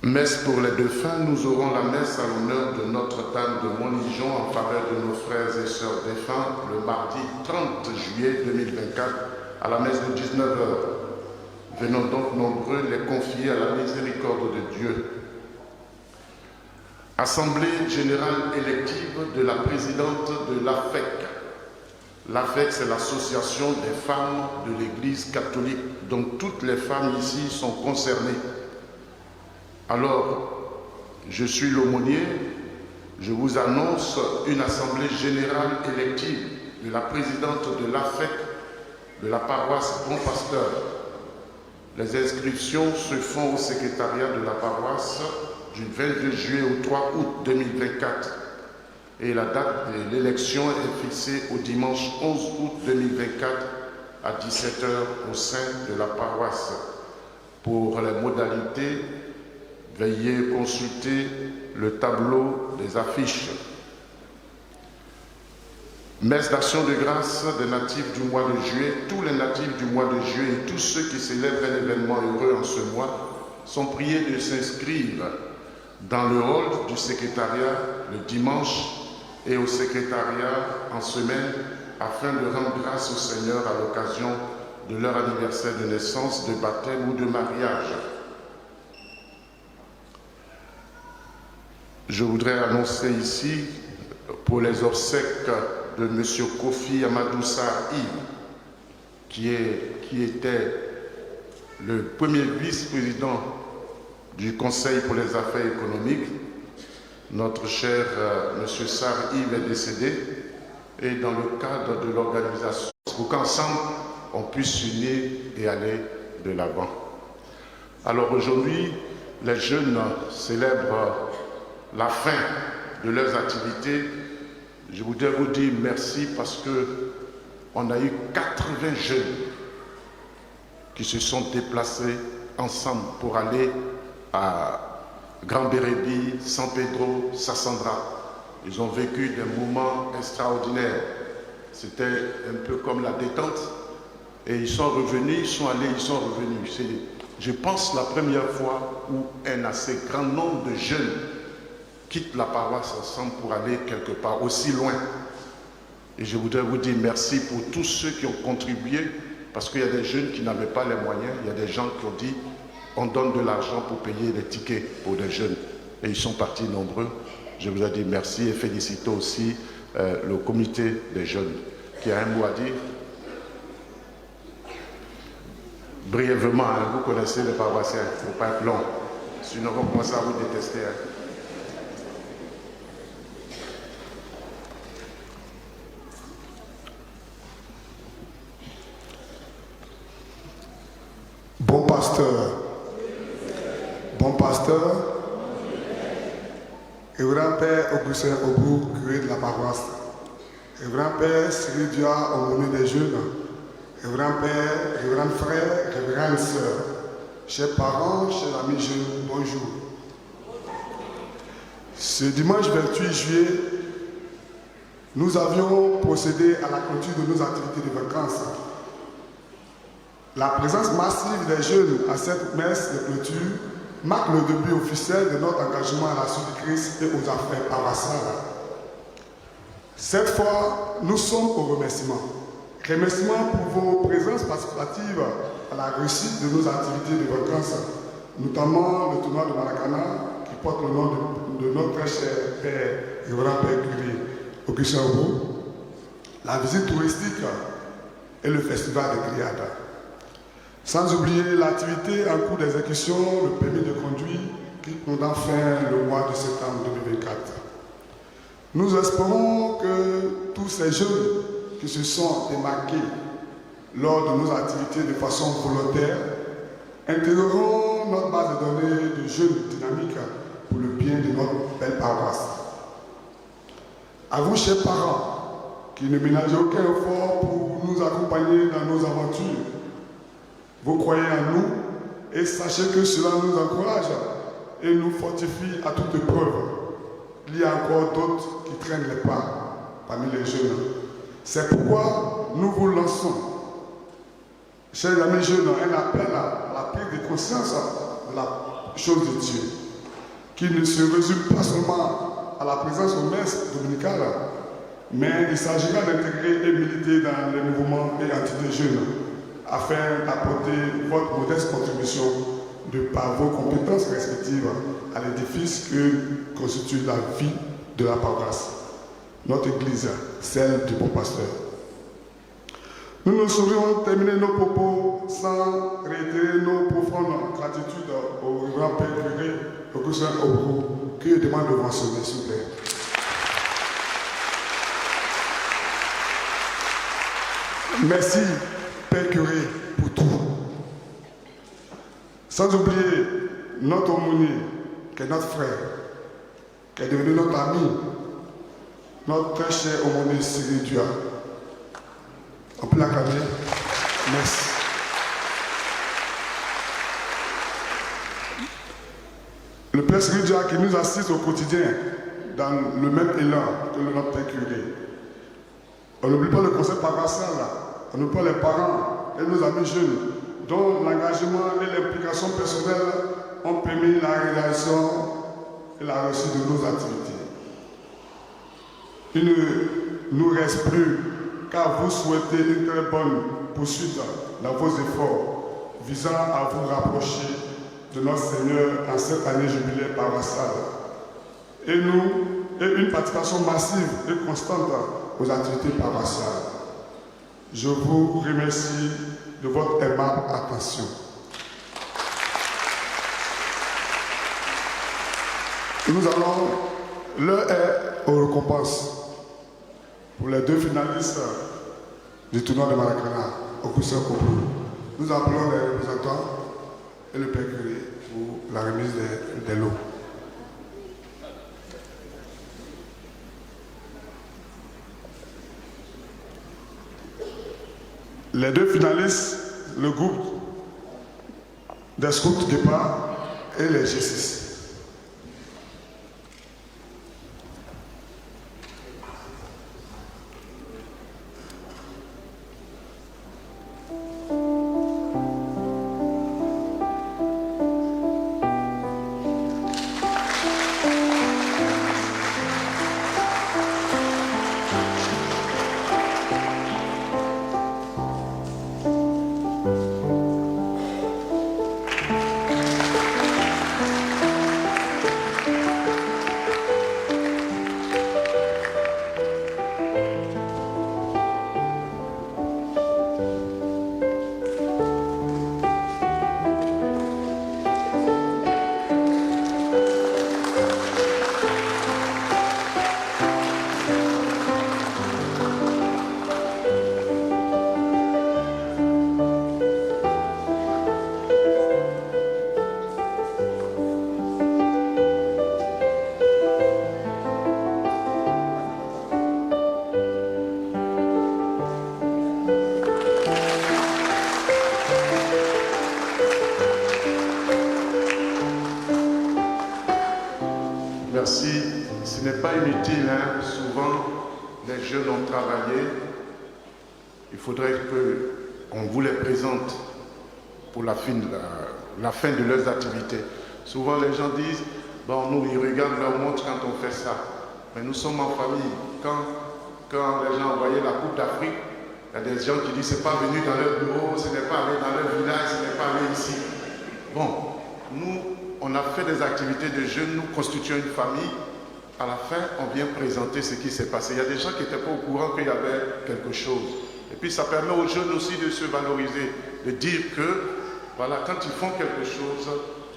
Messe pour les défunts, nous aurons la messe à l'honneur de Notre-Dame de Montligeon en faveur de nos frères et sœurs défunts le mardi 30 juillet 2024 à la messe de 19h. Venons donc nombreux les confier à la miséricorde de Dieu. Assemblée générale élective de la présidente de l'AFEC. L'AFEC, c'est l'association des femmes de l'Église catholique, donc toutes les femmes ici sont concernées. Alors, je suis l'aumônier, je vous annonce une assemblée générale élective de la présidente de l'AFEC de la paroisse Bon Pasteur. Les inscriptions se font au secrétariat de la paroisse du 22 juillet au 3 août 2024 et la date de l'élection est fixée au dimanche 11 août 2024 à 17h au sein de la paroisse. Pour les modalités, veuillez consulter le tableau des affiches. Messe d'action de grâce des natifs du mois de juillet. Tous les natifs du mois de juillet et tous ceux qui célèbrent un événement heureux en ce mois sont priés de s'inscrire dans le hall du secrétariat le dimanche et au secrétariat en semaine afin de rendre grâce au Seigneur à l'occasion de leur anniversaire de naissance, de baptême ou de mariage. Je voudrais annoncer ici, pour les obsèques de M. Kofi Amadou Sarr, qui était le premier vice-président du Conseil pour les affaires économiques. Notre cher M. Sarr est décédé et dans le cadre de l'organisation, pour qu'ensemble on puisse s'unir et aller de l'avant. Alors aujourd'hui, les jeunes célèbrent la fin de leurs activités. Je voudrais vous dire merci parce qu'on a eu 80 jeunes qui se sont déplacés ensemble pour aller à Grand Bérébi, San Pedro, Sassandra. Ils ont vécu des moments extraordinaires. C'était un peu comme la détente. Et ils sont revenus, ils sont allés, ils sont revenus. C'est, je pense, la première fois où un assez grand nombre de jeunes quittent la paroisse ensemble pour aller quelque part aussi loin. Et je voudrais vous dire merci pour tous ceux qui ont contribué, parce qu'il y a des jeunes qui n'avaient pas les moyens, il y a des gens qui ont dit on donne de l'argent pour payer les tickets pour des jeunes. Et ils sont partis nombreux. Je vous ai dit merci et félicite aussi le comité des jeunes qui a un mot à dire. Brièvement, hein, vous connaissez les paroissiens, il ne faut pas être long, sinon on va commencer à vous détester. Hein.
Bon pasteur, et grand-père Augustin Obou, curé de la paroisse, et grand-père Cyril Dia, aumônier des jeunes, et grand-père, et grand frère, et grande sœur, chers parents, chers amis jeunes, bonjour. Ce dimanche 28 juillet, nous avions procédé à la clôture de nos activités de vacances. La présence massive des jeunes à cette messe de clôture marque le début officiel de notre engagement à la suite du Christ et aux affaires paroissiales. Cette fois, nous sommes au remerciement. Remerciement pour vos présences participatives à la réussite de nos activités de vacances, notamment le tournoi de Maracana qui porte le nom de notre très cher père et grand-père curé Augustin Obou, la visite touristique et le festival de Criada. Sans oublier l'activité en cours d'exécution, le permis de conduire qui prendra fin le mois de septembre 2024. Nous espérons que tous ces jeunes qui se sont démarqués lors de nos activités de façon volontaire intégreront notre base de données de jeunes dynamiques pour le bien de notre belle paroisse. À vous, chers parents, qui ne ménagez aucun effort pour nous accompagner dans nos aventures, vous croyez en nous et sachez que cela nous encourage et nous fortifie à toute épreuve. Il y a encore d'autres qui traînent les pas parmi les jeunes. C'est pourquoi nous vous lançons, chers amis jeunes, un appel à la prise de conscience de la chose de Dieu, qui ne se résume pas seulement à la présence aux messes dominicales, mais il s'agira d'intégrer et militer dans les mouvements et entités jeunes, afin d'apporter votre modeste contribution de par vos compétences respectives à l'édifice que constitue la vie de la paroisse, notre Église, celle du bon pasteur. Nous ne saurions terminer nos propos sans réitérer nos profondes gratitudes au grand-père curé Augustin Obou, qui demande de mentionner, s'il vous plaît. Merci, Père curé, pour tout. Sans oublier notre aumônier, qui est notre frère, qui est devenu notre ami, notre très cher aumônier Cyril Dia. On peut l'acclamer. Merci. Le Père Cyril Dia qui nous assiste au quotidien dans le même élan que notre Père curé. On n'oublie pas le conseil paroissial, on n'oublie pas les parents et nos amis jeunes dont l'engagement et l'implication personnelle ont permis la réalisation et la réussite de nos activités. Il ne nous reste plus qu'à vous souhaiter une très bonne poursuite dans vos efforts visant à vous rapprocher de notre Seigneur en cette année jubilaire paroissiale et une participation massive et constante aux activités paroissiales. Je vous remercie de votre aimable attention. Nous allons, l'heure est aux récompenses pour les deux finalistes du tournoi de Maracana, Augustin Obou. Nous appelons les représentants et le Père curé pour la remise des lots. Les deux finalistes, le groupe des scouts départ et les G6.
merci. Ce n'est pas inutile, hein. Souvent, les jeunes ont travaillé. Il faudrait qu'on vous les présente pour la fin de leurs activités. Souvent, les gens disent, bon, nous, ils regardent leur montre quand on fait ça. Mais nous sommes en famille. Quand les gens envoyaient la Coupe d'Afrique, il y a des gens qui disent, c'est pas venu dans leur bureau, ce n'est pas allé dans leur village, ce n'est pas allé ici. Bon, nous, on a fait des activités de jeunes, nous constituons une famille. À la fin, on vient présenter ce qui s'est passé. Il y a des gens qui n'étaient pas au courant qu'il y avait quelque chose. Et puis ça permet aux jeunes aussi de se valoriser, de dire que, voilà, quand ils font quelque chose,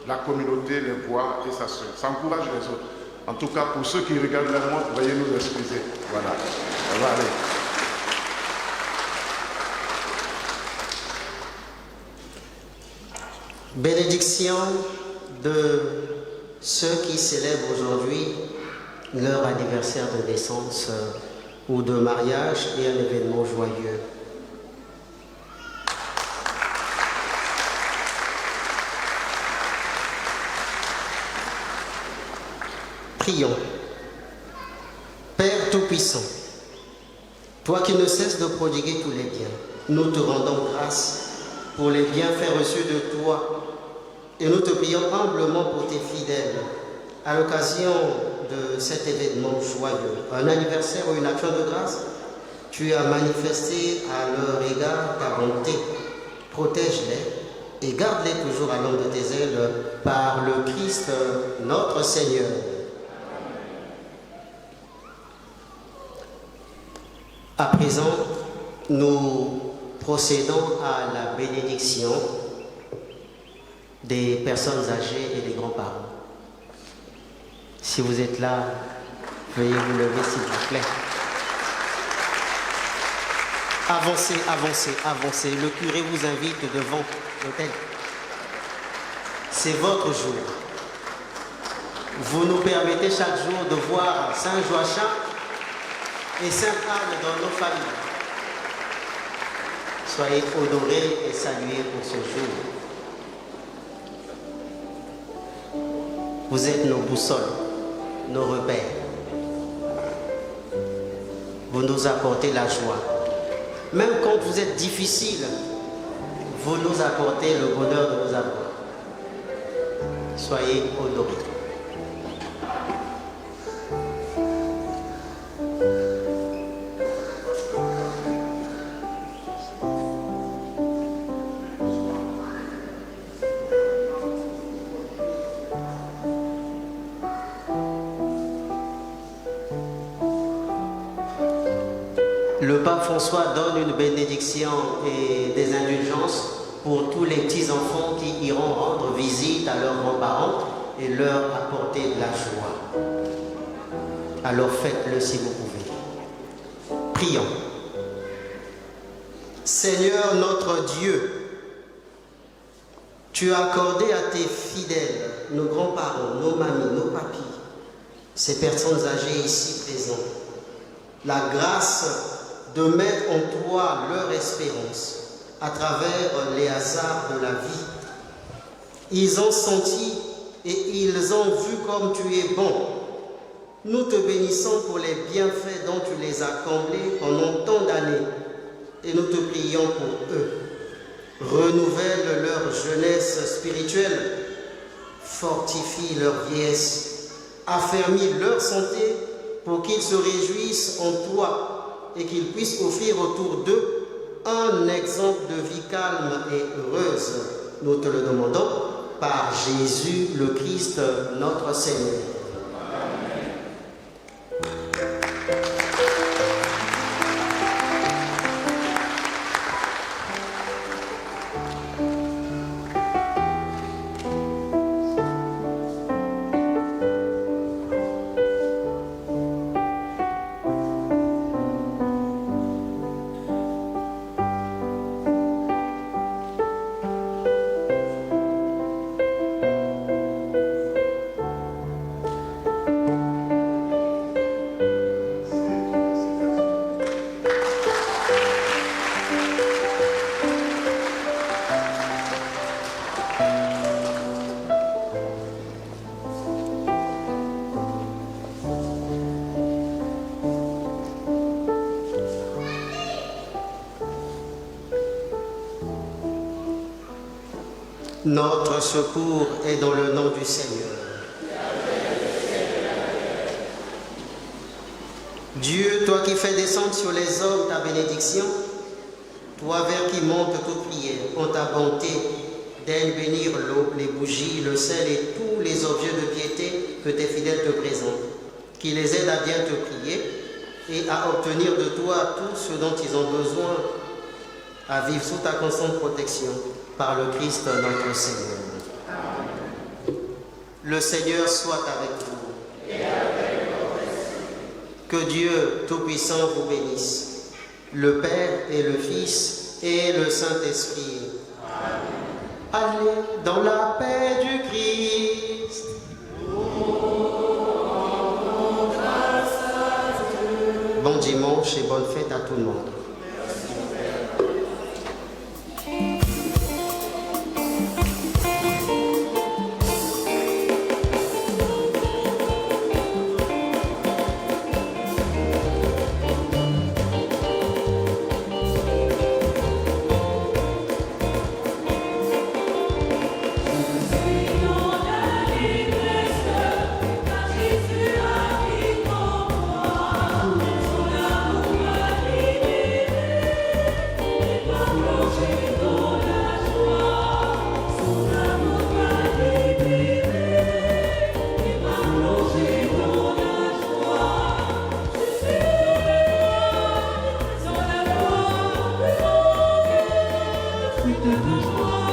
la communauté les voit et ça encourage les autres. En tout cas, pour ceux qui regardent la montre, veuillez nous excuser. Voilà, ça va aller.
Bénédiction de ceux qui célèbrent aujourd'hui leur anniversaire de naissance ou de mariage et un événement joyeux. Prions. Père Tout-Puissant, toi qui ne cesses de prodiguer tous les biens, nous te rendons grâce pour les bienfaits reçus de toi et nous te prions humblement pour tes fidèles à l'occasion de cet événement joyeux, un anniversaire ou une action de grâce. Tu as manifesté à leur égard ta bonté. Protège-les et garde-les toujours à l'ombre de tes ailes par le Christ notre Seigneur. À présent, nous procédons à la bénédiction des personnes âgées et des grands-parents. Si vous êtes là, veuillez vous lever s'il vous plaît. Avancez, avancez, avancez. Le curé vous invite devant l'autel. C'est votre jour. Vous nous permettez chaque jour de voir Saint Joachim et Saint Anne dans nos familles. Soyez honorés et salués pour ce jour. Vous êtes nos boussoles, nos repères. Vous nous apportez la joie. Même quand vous êtes difficile, vous nous apportez le bonheur de vous avoir. Soyez honorés. Le pape François donne une bénédiction et des indulgences pour tous les petits-enfants qui iront rendre visite à leurs grands-parents et leur apporter de la joie. Alors faites-le si vous pouvez. Prions. Seigneur notre Dieu, tu as accordé à tes fidèles, nos grands-parents, nos mamies, nos papis, ces personnes âgées ici présentes, la grâce de mettre en toi leur espérance à travers les hasards de la vie. Ils ont senti et ils ont vu comme tu es bon. Nous te bénissons pour les bienfaits dont tu les as comblés pendant tant d'années et nous te prions pour eux. Renouvelle leur jeunesse spirituelle, fortifie leur vieillesse, affermis leur santé pour qu'ils se réjouissent en toi et qu'ils puissent offrir autour d'eux un exemple de vie calme et heureuse. Nous te le demandons par Jésus le Christ, notre Seigneur. Notre secours est dans le nom du Seigneur. Dieu, toi qui fais descendre sur les hommes ta bénédiction, toi vers qui monte toute prière, en ta bonté, daigne bénir l'eau, les bougies, le sel et tous les objets de piété que tes fidèles te présentent, qui les aident à bien te prier et à obtenir de toi tout ce dont ils ont besoin, à vivre sous ta constante protection, par le Christ notre Seigneur. Le Seigneur soit avec vous. Que Dieu Tout-Puissant vous bénisse, le Père et le Fils et le Saint-Esprit. Allez dans la paix du Christ. Bon dimanche et bonne fête à tout le monde.
Thank you.